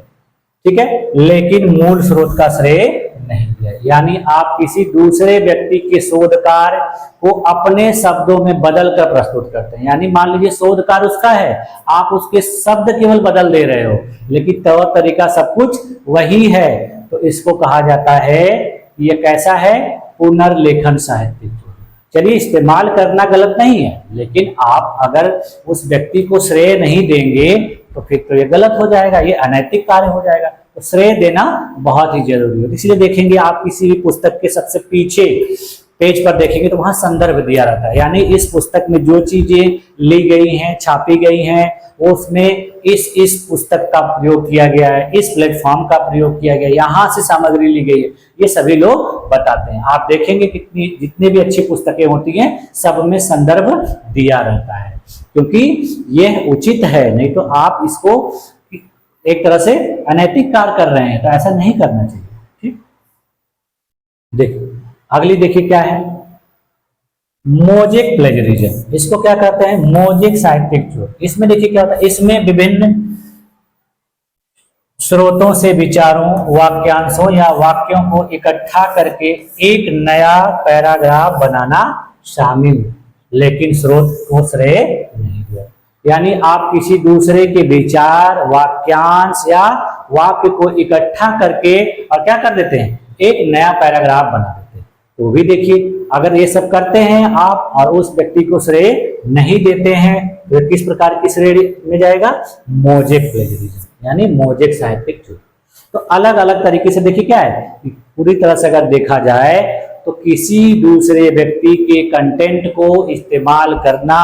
ठीक है, लेकिन मूल स्रोत का श्रेय नहीं है। यानी आप किसी दूसरे व्यक्ति के शोध कार्य को अपने शब्दों में बदलकर प्रस्तुत करते हैं। यानी मान लीजिए शोध कार्य उसका है, आप उसके शब्द केवल बदल दे रहे हो, लेकिन तौर तरीका सब कुछ वही है, तो इसको कहा जाता है, ये कैसा है, पुनर्लेखन साहित्यिक चोरी। चलिए, इस्तेमाल करना गलत नहीं है, लेकिन आप अगर उस व्यक्ति को श्रेय नहीं देंगे तो फिर तो ये गलत हो जाएगा, ये अनैतिक कार्य हो जाएगा। तो श्रेय देना बहुत ही जरूरी है। इसलिए देखेंगे आप किसी भी पुस्तक के सबसे पीछे पेज पर देखेंगे तो वहां संदर्भ दिया रहता है, यानी इस पुस्तक में जो चीजें ली गई हैं, छापी गई हैं, उसमें इस पुस्तक का प्रयोग किया गया है, इस प्लेटफॉर्म का प्रयोग किया गया है, यहाँ से सामग्री ली गई है, ये सभी लोग बताते हैं। आप देखेंगे कितनी जितनी भी अच्छी पुस्तकें होती हैं सब में संदर्भ दिया रहता है, क्योंकि यह उचित है, नहीं तो आप इसको एक तरह से अनैतिक कार्य कर रहे हैं, तो ऐसा नहीं करना चाहिए। ठीक, देखिए अगली देखिए क्या है, मोजेक प्लेजरिज्म। इसको क्या कहते हैं, मोजेक साहित्यिक चोरी। इसमें देखिए क्या होता है, इसमें विभिन्न स्रोतों से विचारों, वाक्यांशों या वाक्यों को इकट्ठा करके एक नया पैराग्राफ बनाना शामिल, लेकिन स्रोत को श्रेय नहीं दिया। यानी आप किसी दूसरे के विचार, वाक्यांश या वाक्य को इकट्ठा करके और क्या कर देते हैं, एक नया पैराग्राफ बना देते हैं। तो भी देखिए, अगर ये सब करते हैं आप और उस व्यक्ति को श्रेय नहीं देते हैं तो किस प्रकार की श्रेणी में जाएगा, मोजेक प्लेजरिज्म, यानी मोजेक साहित्यिक चोरी। तो अलग अलग तरीके से देखिए क्या है, पूरी तरह से अगर देखा जाए तो किसी दूसरे व्यक्ति के कंटेंट को इस्तेमाल करना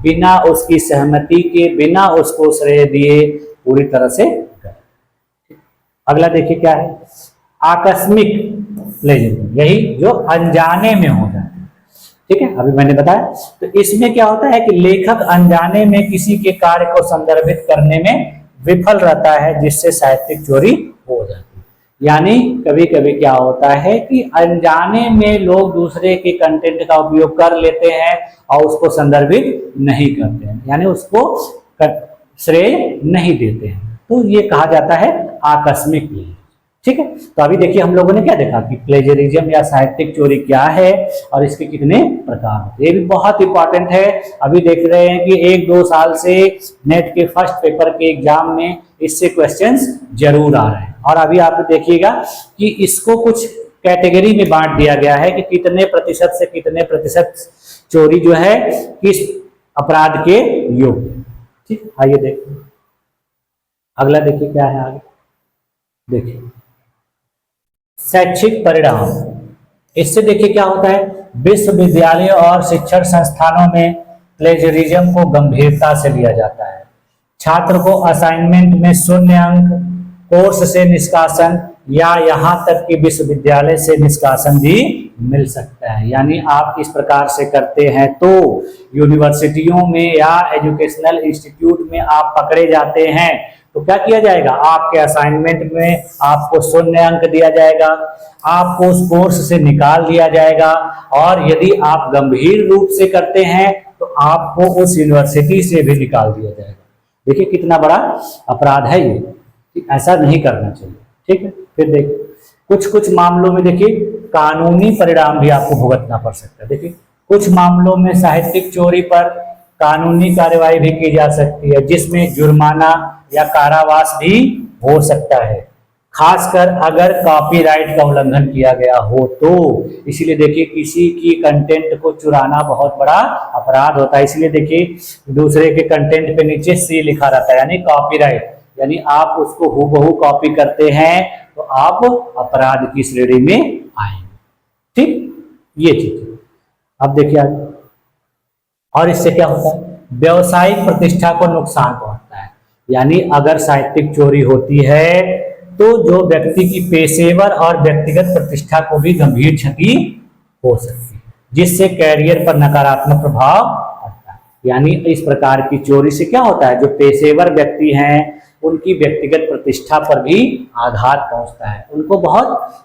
बिना उसकी सहमति के, बिना उसको श्रेय दिए, पूरी तरह से करें। अगला देखिए क्या है, आकस्मिक प्लेजरिज्म, यही जो अनजाने में हो जाता है। ठीक है, अभी मैंने बताया। तो इसमें क्या होता है कि लेखक अनजाने में किसी के कार्य को संदर्भित करने में विफल रहता है, जिससे साहित्यिक चोरी हो जाती है। यानी कभी कभी क्या होता है कि अनजाने में लोग दूसरे के कंटेंट का उपयोग कर लेते हैं और उसको संदर्भित नहीं करते हैं, यानी उसको श्रेय नहीं देते हैं, तो ये कहा जाता है आकस्मिक प्लेजरिज्म। ठीक है, तो अभी देखिए हम लोगों ने क्या देखा कि प्लेजरिज्म या साहित्यिक चोरी क्या है और इसके कितने प्रकार होते हैं। ये भी बहुत इंपॉर्टेंट है। अभी देख रहे हैं कि 1-2 साल से नेट के फर्स्ट पेपर के एग्जाम में इससे क्वेश्चंस जरूर आ रहे हैं। और अभी आप देखिएगा कि इसको कुछ कैटेगरी में बांट दिया गया है कि कितने प्रतिशत से कितने प्रतिशत चोरी जो है किस अपराध के योग्य। ठीक, आइए देखिए अगला, देखिए क्या है आगे, देखिए शैक्षिक परिणाम। इससे देखिए क्या होता है, विश्वविद्यालयों और शिक्षण संस्थानों में प्लेजरिज्म को गंभीरता से लिया जाता है। छात्र को असाइनमेंट में 0 अंक, कोर्स से निष्कासन या यहाँ तक कि विश्वविद्यालय से निष्कासन भी मिल सकता है। यानी आप इस प्रकार से करते हैं तो यूनिवर्सिटियों में या एजुकेशनल इंस्टीट्यूट में आप पकड़े जाते हैं तो क्या किया जाएगा, आपके असाइनमेंट में आपको 0 अंक दिया जाएगा, आपको उस कोर्स से निकाल दिया जाएगा, और यदि आप गंभीर रूप से करते हैं तो आपको उस यूनिवर्सिटी से भी निकाल दिया जाएगा। देखिए कितना बड़ा अपराध है ये, कि ऐसा नहीं करना चाहिए। ठीक है, फिर देखिए कुछ कुछ मामलों में देखिए कानूनी परिणाम भी आपको भुगतना पड़ सकता है। देखिए कुछ मामलों में साहित्यिक चोरी पर कानूनी कार्यवाही भी की जा सकती है, जिसमें जुर्माना या कारावास भी हो सकता है, खासकर अगर कॉपीराइट का उल्लंघन किया गया हो तो। इसीलिए देखिए किसी की कंटेंट को चुराना बहुत बड़ा अपराध होता है। इसलिए देखिए दूसरे के कंटेंट पे नीचे सी लिखा रहता है, यानी कॉपीराइट, यानी आप उसको हूबहू कॉपी करते हैं तो आप अपराध की श्रेणी में आएंगे। ठीक, ये चीज अब देखिए आगे। और इससे क्या होता है, व्यवसायिक प्रतिष्ठा को नुकसान पहुंचता है। यानी अगर साहित्यिक चोरी होती है तो जो व्यक्ति की पेशेवर और व्यक्तिगत प्रतिष्ठा को भी गंभीर क्षति हो सकती है, जिससे कैरियर पर नकारात्मक प्रभाव पड़ता है। यानी इस प्रकार की चोरी से क्या होता है, जो पेशेवर व्यक्ति हैं उनकी व्यक्तिगत प्रतिष्ठा पर भी आघात पहुंचता है, उनको बहुत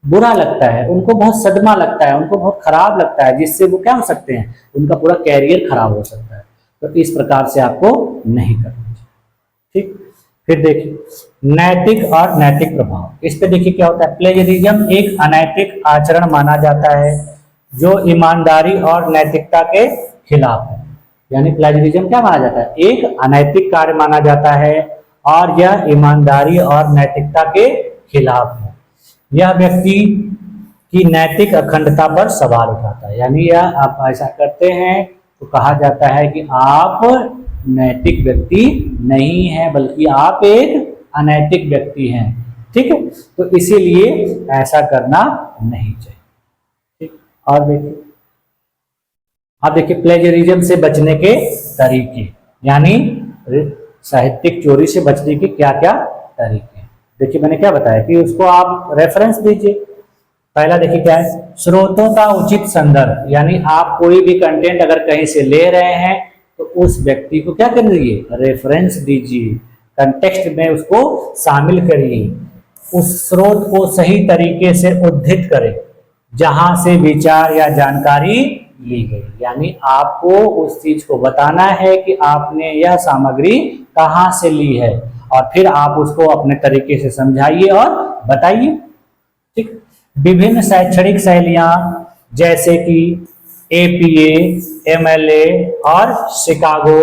बुरा लगता है, उनको बहुत सदमा लगता है, उनको बहुत खराब लगता है, जिससे वो क्या हो सकते हैं, उनका पूरा कैरियर खराब हो सकता है। तो इस प्रकार से आपको नहीं करना चाहिए। ठीक, फिर देखिए नैतिक और नैतिक प्रभाव। इस पे देखिए क्या होता है, प्लेजरिज्म एक अनैतिक आचरण माना जाता है जो ईमानदारी और नैतिकता के खिलाफ है। यानी प्लेजरिज्म क्या माना जाता है, एक अनैतिक कार्य माना जाता है और यह ईमानदारी और नैतिकता के खिलाफ है। यह व्यक्ति की नैतिक अखंडता पर सवाल उठाता है। यानी यह आप ऐसा करते हैं तो कहा जाता है कि आप नैतिक व्यक्ति नहीं हैं, बल्कि आप एक अनैतिक व्यक्ति हैं। ठीक है, तो इसीलिए ऐसा करना नहीं चाहिए। ठीक, और देखिए आप देखिए प्लेजरिज्म से बचने के तरीके, यानी साहित्यिक चोरी से बचने के क्या क्या तरीके हैं। देखिए मैंने क्या बताया कि उसको आप रेफरेंस दीजिए। पहला देखिए क्या है, स्रोतों का उचित संदर्भ। यानी आप कोई भी कंटेंट अगर कहीं से ले रहे हैं तो उस व्यक्ति को क्या करिए, रेफरेंस दीजिए, कंटेक्स्ट में उसको शामिल करिए, उस स्रोत को सही तरीके से उद्धृत करें जहां से विचार या जानकारी ली गई। यानी आपको उस चीज को बताना है कि आपने यह सामग्री कहां से ली है, और फिर आप उसको अपने तरीके से समझाइए और बताइए। ठीक, विभिन्न शैक्षणिक शैलियां जैसे कि एपीए, एमएलए और शिकागो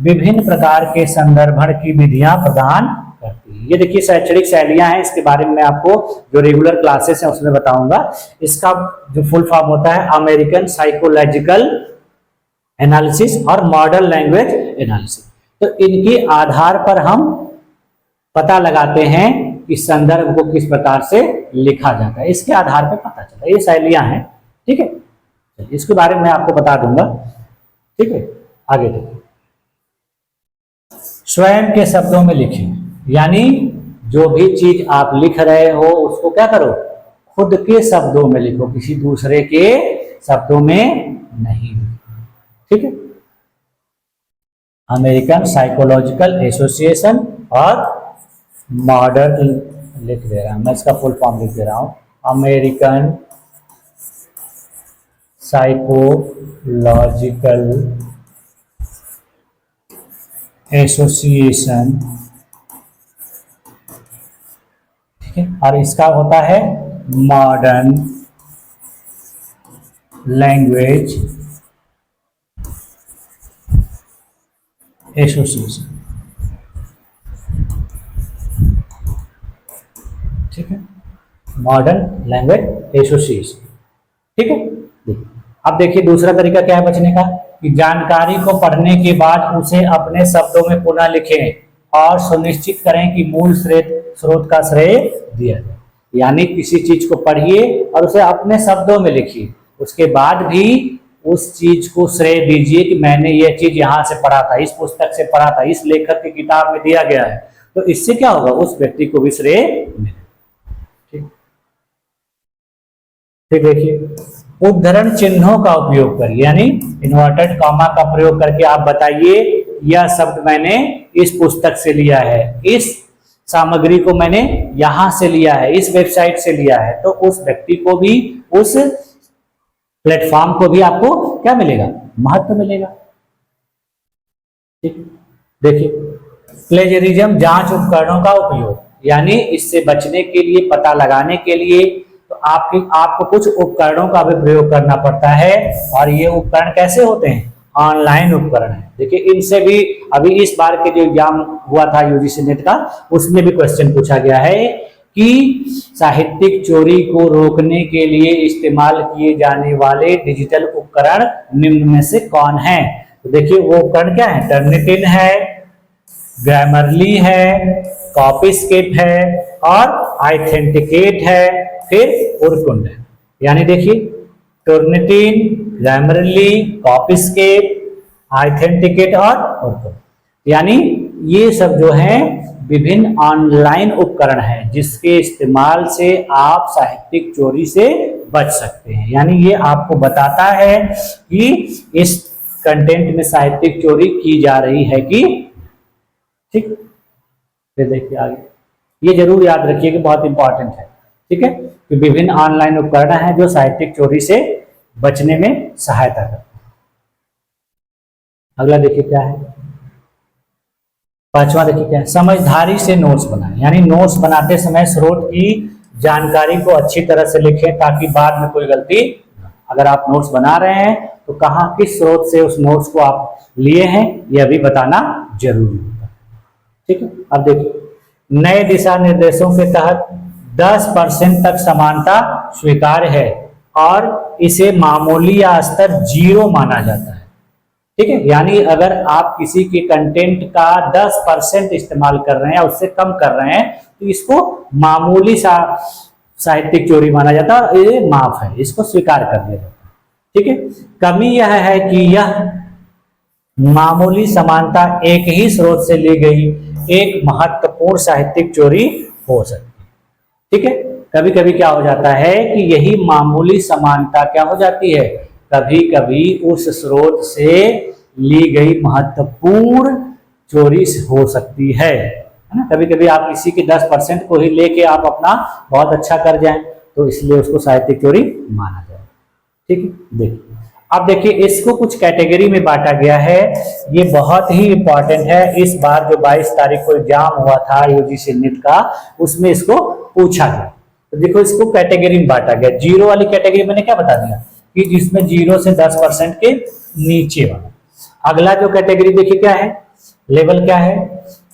विभिन्न प्रकार के संदर्भन की विधियां प्रदान करती है। ये देखिए शैक्षणिक शैलियां हैं, इसके बारे में मैं आपको जो रेगुलर क्लासेस हैं उसमें बताऊंगा। इसका जो फुल फॉर्म होता है अमेरिकन साइकोलॉजिकल एनालिसिस और मॉडर्न लैंग्वेज एनालिसिस। तो इनके आधार पर हम पता लगाते हैं कि संदर्भ को किस प्रकार से लिखा जाता है, इसके आधार पर पता चलता है। ये शैलियां हैं। ठीक है, इसके बारे में मैं आपको बता दूंगा। ठीक है, आगे देखिए, स्वयं के शब्दों में लिखें। यानी जो भी चीज आप लिख रहे हो उसको क्या करो, खुद के शब्दों में लिखो, किसी दूसरे के शब्दों में नहीं। ठीक है, अमेरिकन साइकोलॉजिकल एसोसिएशन और मॉडर्न लिख दे रहा हूं मैं, इसका फुल फॉर्म लिख दे रहा हूं, अमेरिकन साइकोलॉजिकल एसोसिएशन। ठीक है, और इसका होता है मॉडर्न लैंग्वेज एसोसिएशन। ठीक है, मॉडर्न लैंग्वेज एसोसिएशन। ठीक है, अब देखिए दूसरा तरीका क्या है बचने का, कि जानकारी को पढ़ने के बाद उसे अपने शब्दों में पुनः लिखें और सुनिश्चित करें कि मूल स्रोत का श्रेय दिया जाए। यानी किसी चीज को पढ़िए और उसे अपने शब्दों में लिखिए, उसके बाद भी उस चीज को श्रेय दीजिए कि मैंने यह चीज यहाँ से पढ़ा था, इस पुस्तक से पढ़ा था, इस लेखक की किताब में दिया गया है। तो इससे क्या होगा, उस व्यक्ति को भी श्रेय मिलेगा। फिर देखिए, उद्धरण चिन्हों का उपयोग करिए, यानी इन्वर्टेड कॉमा का प्रयोग करके आप बताइए यह शब्द मैंने इस पुस्तक से लिया है, इस सामग्री को मैंने यहां से लिया है, इस वेबसाइट से लिया है। तो उस व्यक्ति को भी, उस प्लेटफॉर्म को भी आपको क्या मिलेगा, महत्व मिलेगा। ठीक, देखिए, प्लेजरिज्म जांच उपकरणों का उपयोग, यानी इससे बचने के लिए, पता लगाने के लिए तो आपको कुछ उपकरणों का भी प्रयोग करना पड़ता है। और ये उपकरण कैसे होते हैं, ऑनलाइन उपकरण है। देखिए, इनसे भी अभी इस बार के जो एग्जाम हुआ था यूजीसी नेट का, उसमें भी क्वेश्चन पूछा गया है कि साहित्यिक चोरी को रोकने के लिए इस्तेमाल किए जाने वाले डिजिटल उपकरण निम्न में से कौन है। तो देखिए, वो उपकरण क्या है, टर्निटिन है, ग्रामरली है, कॉपीस्केप है और ऑथेंटिकेट है, फिर उरकुंड है। यानी देखिए, टर्निटिन, ग्रामरली, कॉपीस्केप, ऑथेंटिकेट और उरकुंड, यानी ये सब जो है विभिन्न ऑनलाइन उपकरण हैं जिसके इस्तेमाल से आप साहित्यिक चोरी से बच सकते हैं। यानी ये आपको बताता है कि इस कंटेंट में साहित्यिक चोरी की जा रही है कि, ठीक। फिर देखिए आगे, ये जरूर याद रखिए कि बहुत इंपॉर्टेंट है, ठीक है, कि विभिन्न ऑनलाइन उपकरण हैं जो साहित्यिक चोरी से बचने में सहायता करते हैं। अगला देखिए क्या है, पांचवा देखिए क्या है, समझदारी से नोट्स बनाएं। यानी नोट्स बनाते समय स्रोत की जानकारी को अच्छी तरह से लिखें ताकि बाद में कोई गलती, अगर आप नोट्स बना रहे हैं तो कहाँ, किस स्रोत से उस नोट्स को आप लिए हैं, यह भी बताना जरूरी होता है। ठीक है, अब देखिए, नए दिशा निर्देशों के तहत 10% तक समानता स्वीकार्य है और इसे मामूली या स्तर 0 माना जाता है। ठीक है, यानी अगर आप किसी के कंटेंट का 10% इस्तेमाल कर रहे हैं या उससे कम कर रहे हैं तो इसको मामूली सा साहित्यिक चोरी माना जाता है, ये माफ है, इसको स्वीकार कर दिया जाता है। ठीक है, कमी यह है कि यह मामूली समानता एक ही स्रोत से ली गई एक महत्वपूर्ण साहित्यिक चोरी हो सकती है। ठीक है, कभी कभी क्या हो जाता है कि यही मामूली समानता क्या हो जाती है, कभी कभी उस स्रोत से ली गई महत्वपूर्ण चोरी हो सकती है ना। कभी कभी आप किसी के 10% को ही लेके आप अपना बहुत अच्छा कर जाएं तो इसलिए उसको साहित्यिक चोरी माना जाए। ठीक है, देखिए, अब देखिए, इसको कुछ कैटेगरी में बांटा गया है, ये बहुत ही इंपॉर्टेंट है। इस बार जो 22 तारीख को एग्जाम हुआ था यूजीसी नेट का, उसमें इसको पूछा गया। तो देखो, इसको कैटेगरी में बांटा गया। 0 वाली कैटेगरी मैंने क्या बता दिया कि जिसमें 0 से 10% के नीचे वाला। अगला जो कैटेगरी देखिए क्या है, लेवल क्या है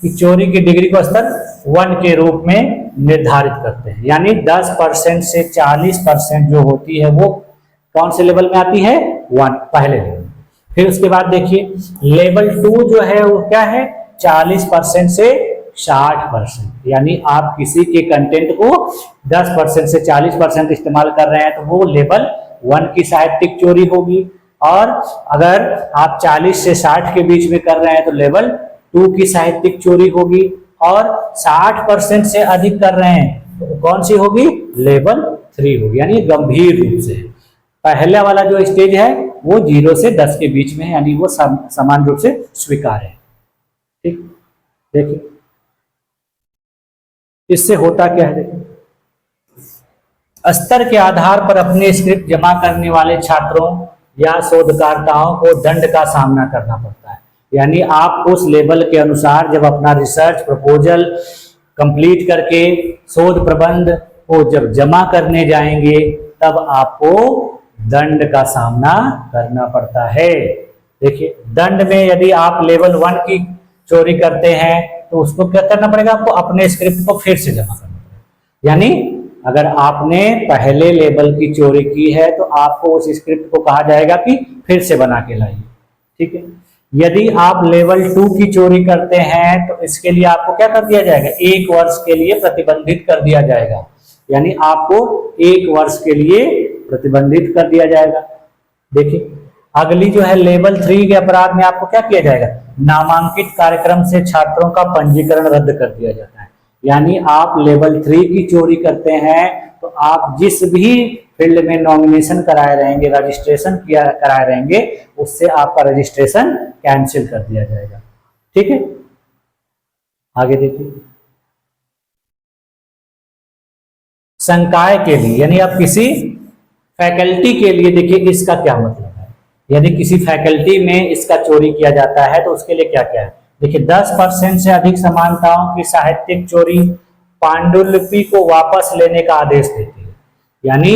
कि चोरी की डिग्री को स्तर 1 के रूप में निर्धारित करते हैं। यानी 10% से 40% जो होती है वो कौन से लेवल में आती है, 1, पहले लेवल। फिर उसके बाद देखिए, लेवल 2 जो है वो क्या है, 40% से 60%। यानी आप किसी के कंटेंट को 10% से 40% इस्तेमाल कर रहे हैं तो वो लेवल 1 की साहित्यिक चोरी होगी, और अगर आप 40 से 60 के बीच में कर रहे हैं तो लेवल 2 की साहित्यिक चोरी होगी, और 60% से अधिक कर रहे हैं तो कौन सी होगी, लेवल 3 होगी। यानी गंभीर रूप से पहला वाला जो स्टेज है वो 0 से 10 के बीच में है, यानी वो समान रूप से स्वीकार है। ठीक, देखिए इससे होता क्या है, देखिए, स्तर के आधार पर अपने स्क्रिप्ट जमा करने वाले छात्रों या शोधकर्ताओं को दंड का सामना करना पड़ता है। यानी आप उस लेवल के अनुसार जब अपना रिसर्च प्रपोजल कंप्लीट करके शोध प्रबंध को जब जमा करने जाएंगे तब आपको दंड का सामना करना पड़ता है। देखिए, दंड में यदि आप लेवल 1 की चोरी करते हैं तो उसको क्या करना पड़ेगा, आपको अपने स्क्रिप्ट को फिर से जमा करना पड़ेगा। यानी अगर आपने पहले लेवल की चोरी की है तो आपको उस स्क्रिप्ट को कहा जाएगा कि फिर से बना के लाइए। ठीक है, यदि आप लेवल 2 की चोरी करते हैं तो इसके लिए आपको क्या कर दिया जाएगा, 1 वर्ष के लिए प्रतिबंधित कर दिया जाएगा। यानी आपको 1 वर्ष के लिए प्रतिबंधित कर दिया जाएगा। देखिए, अगली जो है लेवल 3 के अपराध में आपको क्या किया जाएगा, नामांकित कार्यक्रम से छात्रों का पंजीकरण रद्द कर दिया जाता है। यानी आप लेवल 3 की चोरी करते हैं तो आप जिस भी फील्ड में नॉमिनेशन कराए रहेंगे, रजिस्ट्रेशन किया कराए रहेंगे, उससे आपका रजिस्ट्रेशन कैंसिल कर दिया जाएगा। ठीक है, आगे देखिए। संकाय के लिए यानी आप किसी फैकल्टी के लिए, देखिए इसका क्या मतलब है। यदि किसी फैकल्टी में इसका चोरी किया जाता है तो उसके लिए क्या क्या है। देखिए 10% से अधिक समानताओं की साहित्यिक चोरी पांडुलिपि को वापस लेने का आदेश देती है। यानी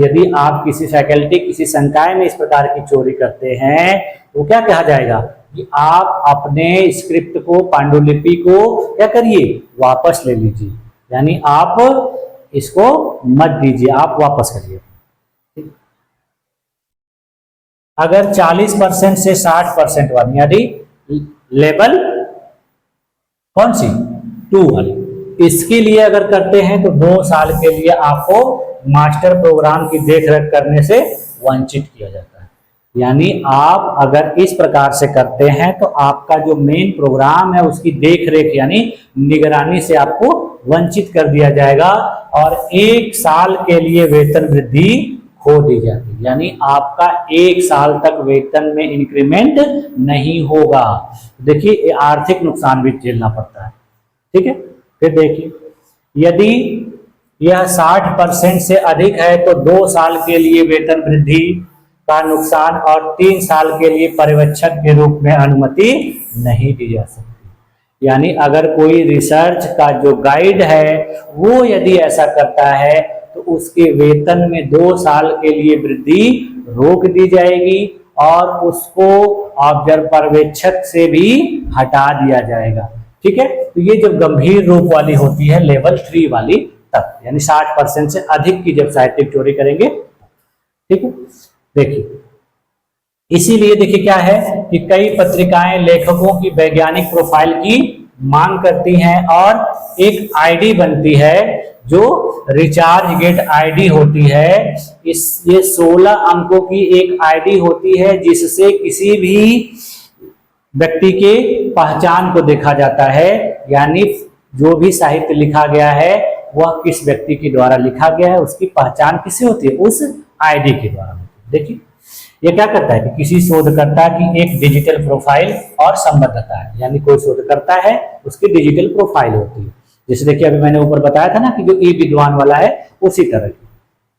यदि आप किसी फैकल्टी, किसी संकाय में इस प्रकार की चोरी करते हैं तो क्या कहा जाएगा कि आप अपने स्क्रिप्ट को, पांडुलिपि को क्या करिए, वापस ले लीजिए। यानी आप इसको मत दीजिए, आप वापस करिए। अगर 40% से 60% वाली, यानी लेवल कौन सी 2 वाली, इसके लिए अगर करते हैं तो 2 साल के लिए आपको मास्टर प्रोग्राम की देखरेख करने से वंचित किया जाता है। यानी आप अगर इस प्रकार से करते हैं तो आपका जो मेन प्रोग्राम है उसकी देखरेख यानी निगरानी से आपको वंचित कर दिया जाएगा और 1 साल के लिए वेतन वृद्धि खो दी जाती है। यानी आपका 1 साल तक वेतन में इंक्रीमेंट नहीं होगा। देखिए आर्थिक नुकसान भी झेलना पड़ता है। ठीक है, फिर देखिए यदि यह 60% से अधिक है तो 2 साल के लिए वेतन वृद्धि का नुकसान और 3 साल के लिए पर्यवेक्षक के रूप में अनुमति नहीं दी जा सकती। यानी अगर कोई रिसर्च का जो गाइड है वो यदि ऐसा करता है तो उसके वेतन में 2 साल के लिए वृद्धि रोक दी जाएगी और उसको ऑब्जर्व पर्यवेक्षक से भी हटा दिया जाएगा। ठीक है, तो ये जब गंभीर रूप वाली होती है लेवल 3 वाली तब, यानी 60% से अधिक की जब साहित्यिक चोरी करेंगे। ठीक है, देखिए इसीलिए देखिए क्या है कि कई पत्रिकाएं लेखकों की वैज्ञानिक प्रोफाइल की मांग करती हैं और एक आईडी बनती है जो रिचार्ज गेट आईडी होती है। ये 16 अंकों की एक आईडी होती है जिससे किसी भी व्यक्ति के पहचान को देखा जाता है। यानी जो भी साहित्य लिखा गया है वह किस व्यक्ति के द्वारा लिखा गया है उसकी पहचान किससे होती है, उस आईडी के द्वारा होती है। देखिए ये क्या करता है कि किसी शोधकर्ता की एक डिजिटल प्रोफाइल और संबद्धता है। यानी कोई शोधकर्ता है उसकी डिजिटल प्रोफाइल होती है। जैसे देखिए अभी मैंने ऊपर बताया था ना कि जो ई विद्वान वाला है उसी तरह की।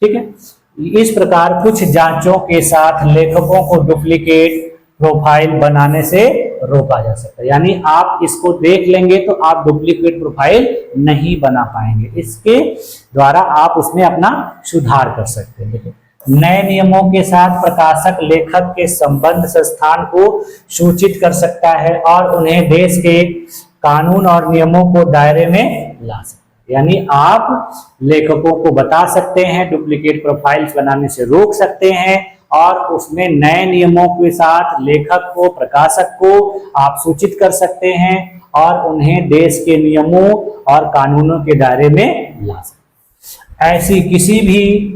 ठीक है, इस प्रकार कुछ जांचों के साथ लेखकों को डुप्लीकेट प्रोफाइल बनाने से रोका जा सकता है। यानी आप इसको देख लेंगे तो आप डुप्लीकेट प्रोफाइल नहीं बना पाएंगे, इसके द्वारा आप उसमें अपना सुधार कर सकते हैं। देखिए नए नियमों के साथ प्रकाशक लेखक के संबंध संस्थान को सूचित कर सकता है और उन्हें देश के कानून और नियमों को दायरे में ला सकता है। यानी आप लेखकों को बता सकते हैं, डुप्लीकेट प्रोफाइल्स बनाने से रोक सकते हैं और उसमें नए नियमों के साथ लेखक को, प्रकाशक को आप सूचित कर सकते हैं और उन्हें देश के नियमों और कानूनों के दायरे में ला सकते हैं। ऐसी किसी भी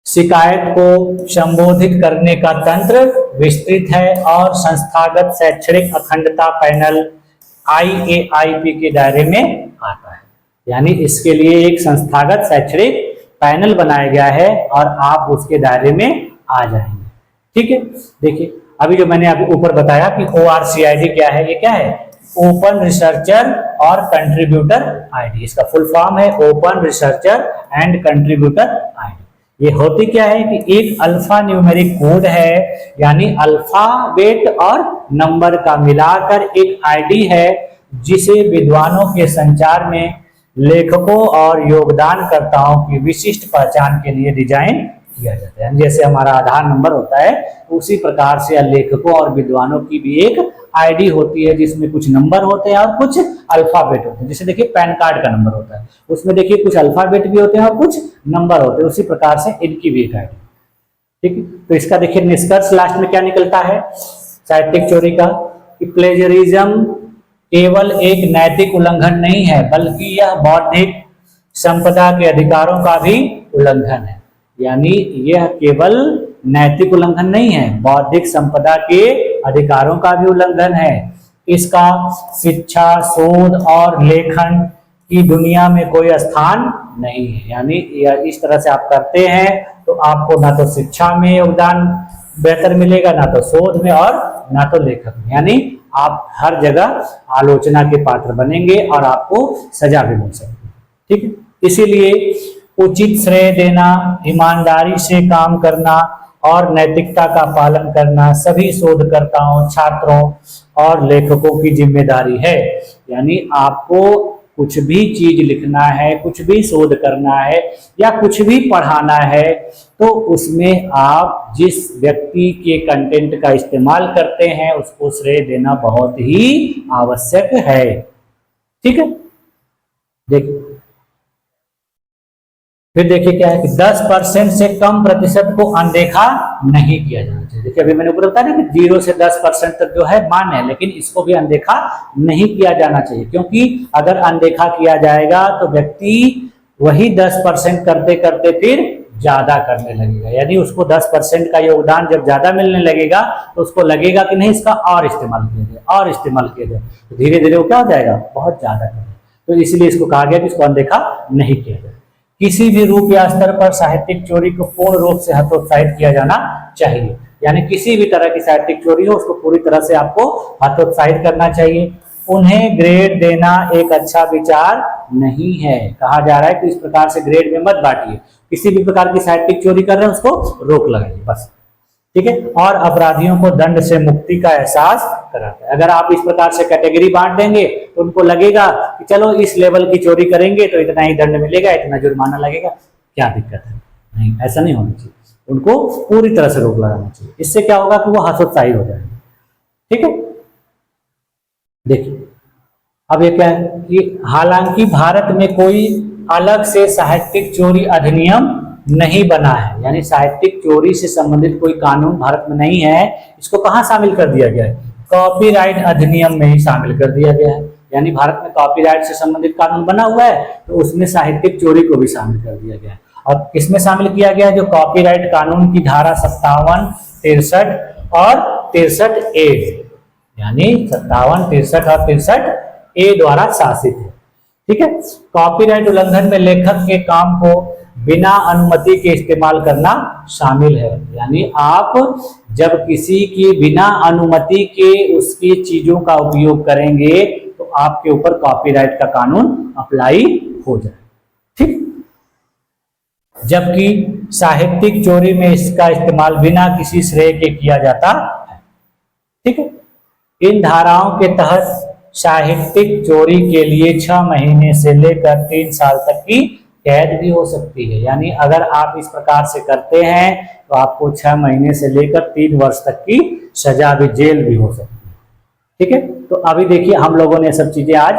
शिकायत को संबोधित करने का तंत्र विस्तृत है और संस्थागत शैक्षणिक अखंडता पैनल IAIP के दायरे में आता है। यानी इसके लिए एक संस्थागत शैक्षणिक पैनल बनाया गया है और आप उसके दायरे में आ जाएंगे। ठीक है, देखिए अभी जो मैंने अभी ऊपर बताया कि ORCID क्या है, ये क्या है, ओपन रिसर्चर और कंट्रीब्यूटर आईडी। इसका फुल फॉर्म है open researcher and contributor ID. ये होती क्या है कि एक अल्फा न्यूमेरिक कोड है, यानी अल्फाबेट और नंबर का मिलाकर एक आईडी है जिसे विद्वानों के संचार में लेखकों और योगदानकर्ताओं की विशिष्ट पहचान के लिए डिजाइन किया जाता है। जैसे हमारा आधार नंबर होता है उसी प्रकार से लेखकों और विद्वानों की भी एक आईडी होती है जिसमें कुछ नंबर होते हैं और कुछ अल्फाबेट होते हैं। जैसे देखिए पैन कार्ड का नंबर होता है, उसमें देखिए कुछ अल्फाबेट भी होते हैं और कुछ नंबर होते हैं, उसी प्रकार से इनकी भी एक आईडी। ठीक है, तो इसका देखिए निष्कर्ष लास्ट में क्या निकलता है साहित्यिक चोरी का, कि प्लेजरिज्म केवल एक नैतिक उल्लंघन नहीं है बल्कि यह बौद्धिक संपदा के अधिकारों का भी उल्लंघन है। यानी यह केवल नैतिक उल्लंघन नहीं है, बौद्धिक संपदा के अधिकारों का भी उल्लंघन है। इसका शिक्षा, शोध और लेखन की दुनिया में कोई स्थान नहीं है। यानी इस तरह से आप करते हैं तो आपको ना तो शिक्षा में योगदान बेहतर मिलेगा, ना तो शोध में और ना तो लेखन में। यानी आप हर जगह आलोचना के पात्र बनेंगे और आपको सजा भी मिल सकती है। ठीक है, इसीलिए उचित श्रेय देना, ईमानदारी से काम करना और नैतिकता का पालन करना सभी शोधकर्ताओं, छात्रों और लेखकों की जिम्मेदारी है। यानी आपको कुछ भी चीज लिखना है, कुछ भी शोध करना है या कुछ भी पढ़ाना है तो उसमें आप जिस व्यक्ति के कंटेंट का इस्तेमाल करते हैं उसको श्रेय देना बहुत ही आवश्यक है। ठीक है, देखिए फिर देखिए क्या है कि 10% से कम प्रतिशत को अनदेखा नहीं किया जाना चाहिए। देखिए अभी मैंने ऊपर बताया ना कि 0 से 10% तक जो है मान्य है, लेकिन इसको भी अनदेखा नहीं किया जाना चाहिए, क्योंकि अगर अनदेखा किया जाएगा तो व्यक्ति वही 10% करते करते फिर ज्यादा करने लगेगा। यानी उसको 10% का योगदान जब ज्यादा मिलने लगेगा तो उसको लगेगा कि नहीं इसका और इस्तेमाल किया जाए और इस्तेमाल किया जाए, तो धीरे धीरे वो क्या हो जाएगा, बहुत ज्यादा करेगा। तो इसलिए इसको कहा गया कि इसको अनदेखा नहीं किया जाए। किसी भी रूप या स्तर पर साहित्यिक चोरी को पूर्ण रूप से हतोत्साहित किया जाना चाहिए। यानी किसी भी तरह की साहित्यिक चोरी हो उसको पूरी तरह से आपको हतोत्साहित करना चाहिए। उन्हें ग्रेड देना एक अच्छा विचार नहीं है। कहा जा रहा है कि इस प्रकार से ग्रेड में मत बांटिए, किसी भी प्रकार की साहित्यिक चोरी कर रहे हैं उसको रोक लगाइए बस। ठीक है, और अपराधियों को दंड से मुक्ति का एहसास कराता है। अगर आप इस प्रकार से कैटेगरी बांट देंगे तो उनको लगेगा कि चलो इस लेवल की चोरी करेंगे तो इतना ही दंड मिलेगा, इतना जुर्माना लगेगा, क्या दिक्कत है। नहीं, ऐसा नहीं होना चाहिए, उनको पूरी तरह से रोक लगाना चाहिए। इससे क्या होगा कि वो हतोत्साही हो जाएंगे। ठीक है, देखिए अब ये क्या है कि हालांकि भारत में कोई अलग से साहित्यिक चोरी अधिनियम नहीं बना है, यानी साहित्यिक चोरी से संबंधित कोई कानून भारत में नहीं है। इसको कहाँ शामिल कर दिया गया है, कॉपीराइट अधिनियम में ही शामिल कर दिया गया है। यानी भारत में कॉपीराइट से संबंधित कानून बना हुआ है तो उसमें साहित्यिक चोरी को भी शामिल कर दिया गया है। और किसमें शामिल किया गया है, जो कॉपीराइट कानून की धारा 57, 63 और 63A, यानी 57, 63 और 63A द्वारा शासित है। ठीक है, कॉपीराइट उल्लंघन में लेखक के काम को बिना अनुमति के इस्तेमाल करना शामिल है। यानी आप जब किसी की बिना अनुमति के उसकी चीजों का उपयोग करेंगे तो आपके ऊपर कॉपीराइट का कानून अप्लाई हो जाए। ठीक, जबकि साहित्यिक चोरी में इसका इस्तेमाल बिना किसी श्रेय के किया जाता है। ठीक है, इन धाराओं के तहत साहित्यिक चोरी के लिए 6 महीने से लेकर 3 साल तक की कैद भी हो सकती है। यानी अगर आप इस प्रकार से करते हैं तो आपको 6 महीने से लेकर 3 वर्ष तक की सजा भी, जेल भी हो सकती है। ठीक है, तो अभी देखिए हम लोगों ने सब चीजें आज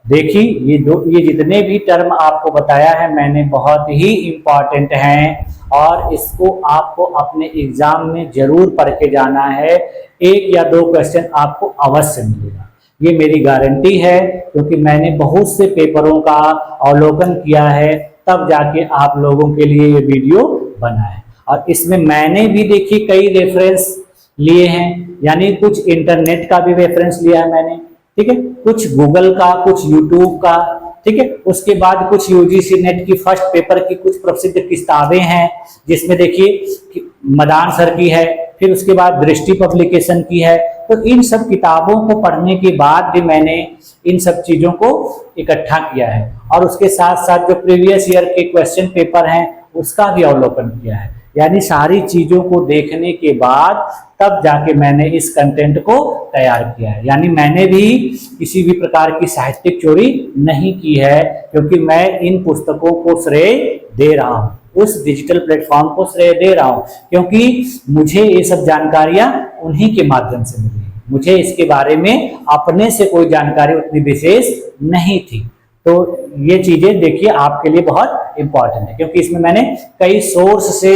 देखी। ये जितने भी टर्म आपको बताया है मैंने बहुत ही इम्पॉर्टेंट हैं और इसको आपको अपने एग्जाम में जरूर पढ़ के जाना है। 1 या 2 क्वेश्चन आपको अवश्य मिलेगा, ये मेरी गारंटी है, क्योंकि मैंने बहुत से पेपरों का अवलोकन किया है तब जाके आप लोगों के लिए ये वीडियो बना है। और इसमें मैंने भी देखिए कई रेफरेंस लिए हैं, यानी कुछ इंटरनेट का भी रेफरेंस लिया है मैंने। ठीक है, कुछ गूगल का, कुछ यूट्यूब का। ठीक है, उसके बाद कुछ यूजीसी नेट की फर्स्ट पेपर की कुछ प्रसिद्ध किताबें हैं, जिसमें देखिए मदान सर की है, फिर उसके बाद दृष्टि पब्लिकेशन की है। तो इन सब किताबों को पढ़ने के बाद भी मैंने इन सब चीजों को इकट्ठा किया है और उसके साथ साथ जो प्रीवियस ईयर के क्वेश्चन पेपर हैं उसका भी अवलोकन किया है। यानी सारी चीजों को देखने के बाद तब जाके मैंने इस कंटेंट को तैयार किया है। यानी मैंने भी किसी भी प्रकार की साहित्यिक चोरी नहीं की है, क्योंकि मैं इन पुस्तकों को श्रेय दे रहा हूँ, उस डिजिटल प्लेटफॉर्म को श्रेय दे रहा हूँ, क्योंकि मुझे ये सब जानकारियां उन्हीं के माध्यम से मिली। मुझे इसके बारे में अपने से कोई जानकारी उतनी विशेष नहीं थी। तो ये चीजें देखिए आपके लिए बहुत इंपॉर्टेंट है, क्योंकि इसमें मैंने कई सोर्स से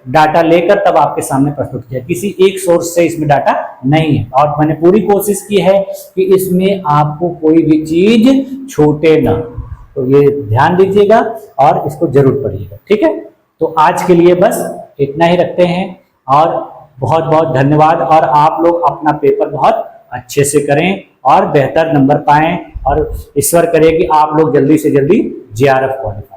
डाटा लेकर तब आपके सामने प्रस्तुत किया, किसी एक सोर्स से इसमें डाटा नहीं है। और मैंने पूरी कोशिश की है कि इसमें आपको कोई भी चीज छूटे ना, तो ये ध्यान दीजिएगा और इसको जरूर पढ़िएगा। ठीक है, तो आज के लिए बस इतना ही रखते हैं और बहुत बहुत धन्यवाद। और आप लोग अपना पेपर बहुत अच्छे से करें और बेहतर नंबर पाएं और ईश्वर करे कि आप लोग जल्दी से जल्दी जेआरएफ क्वालिफाई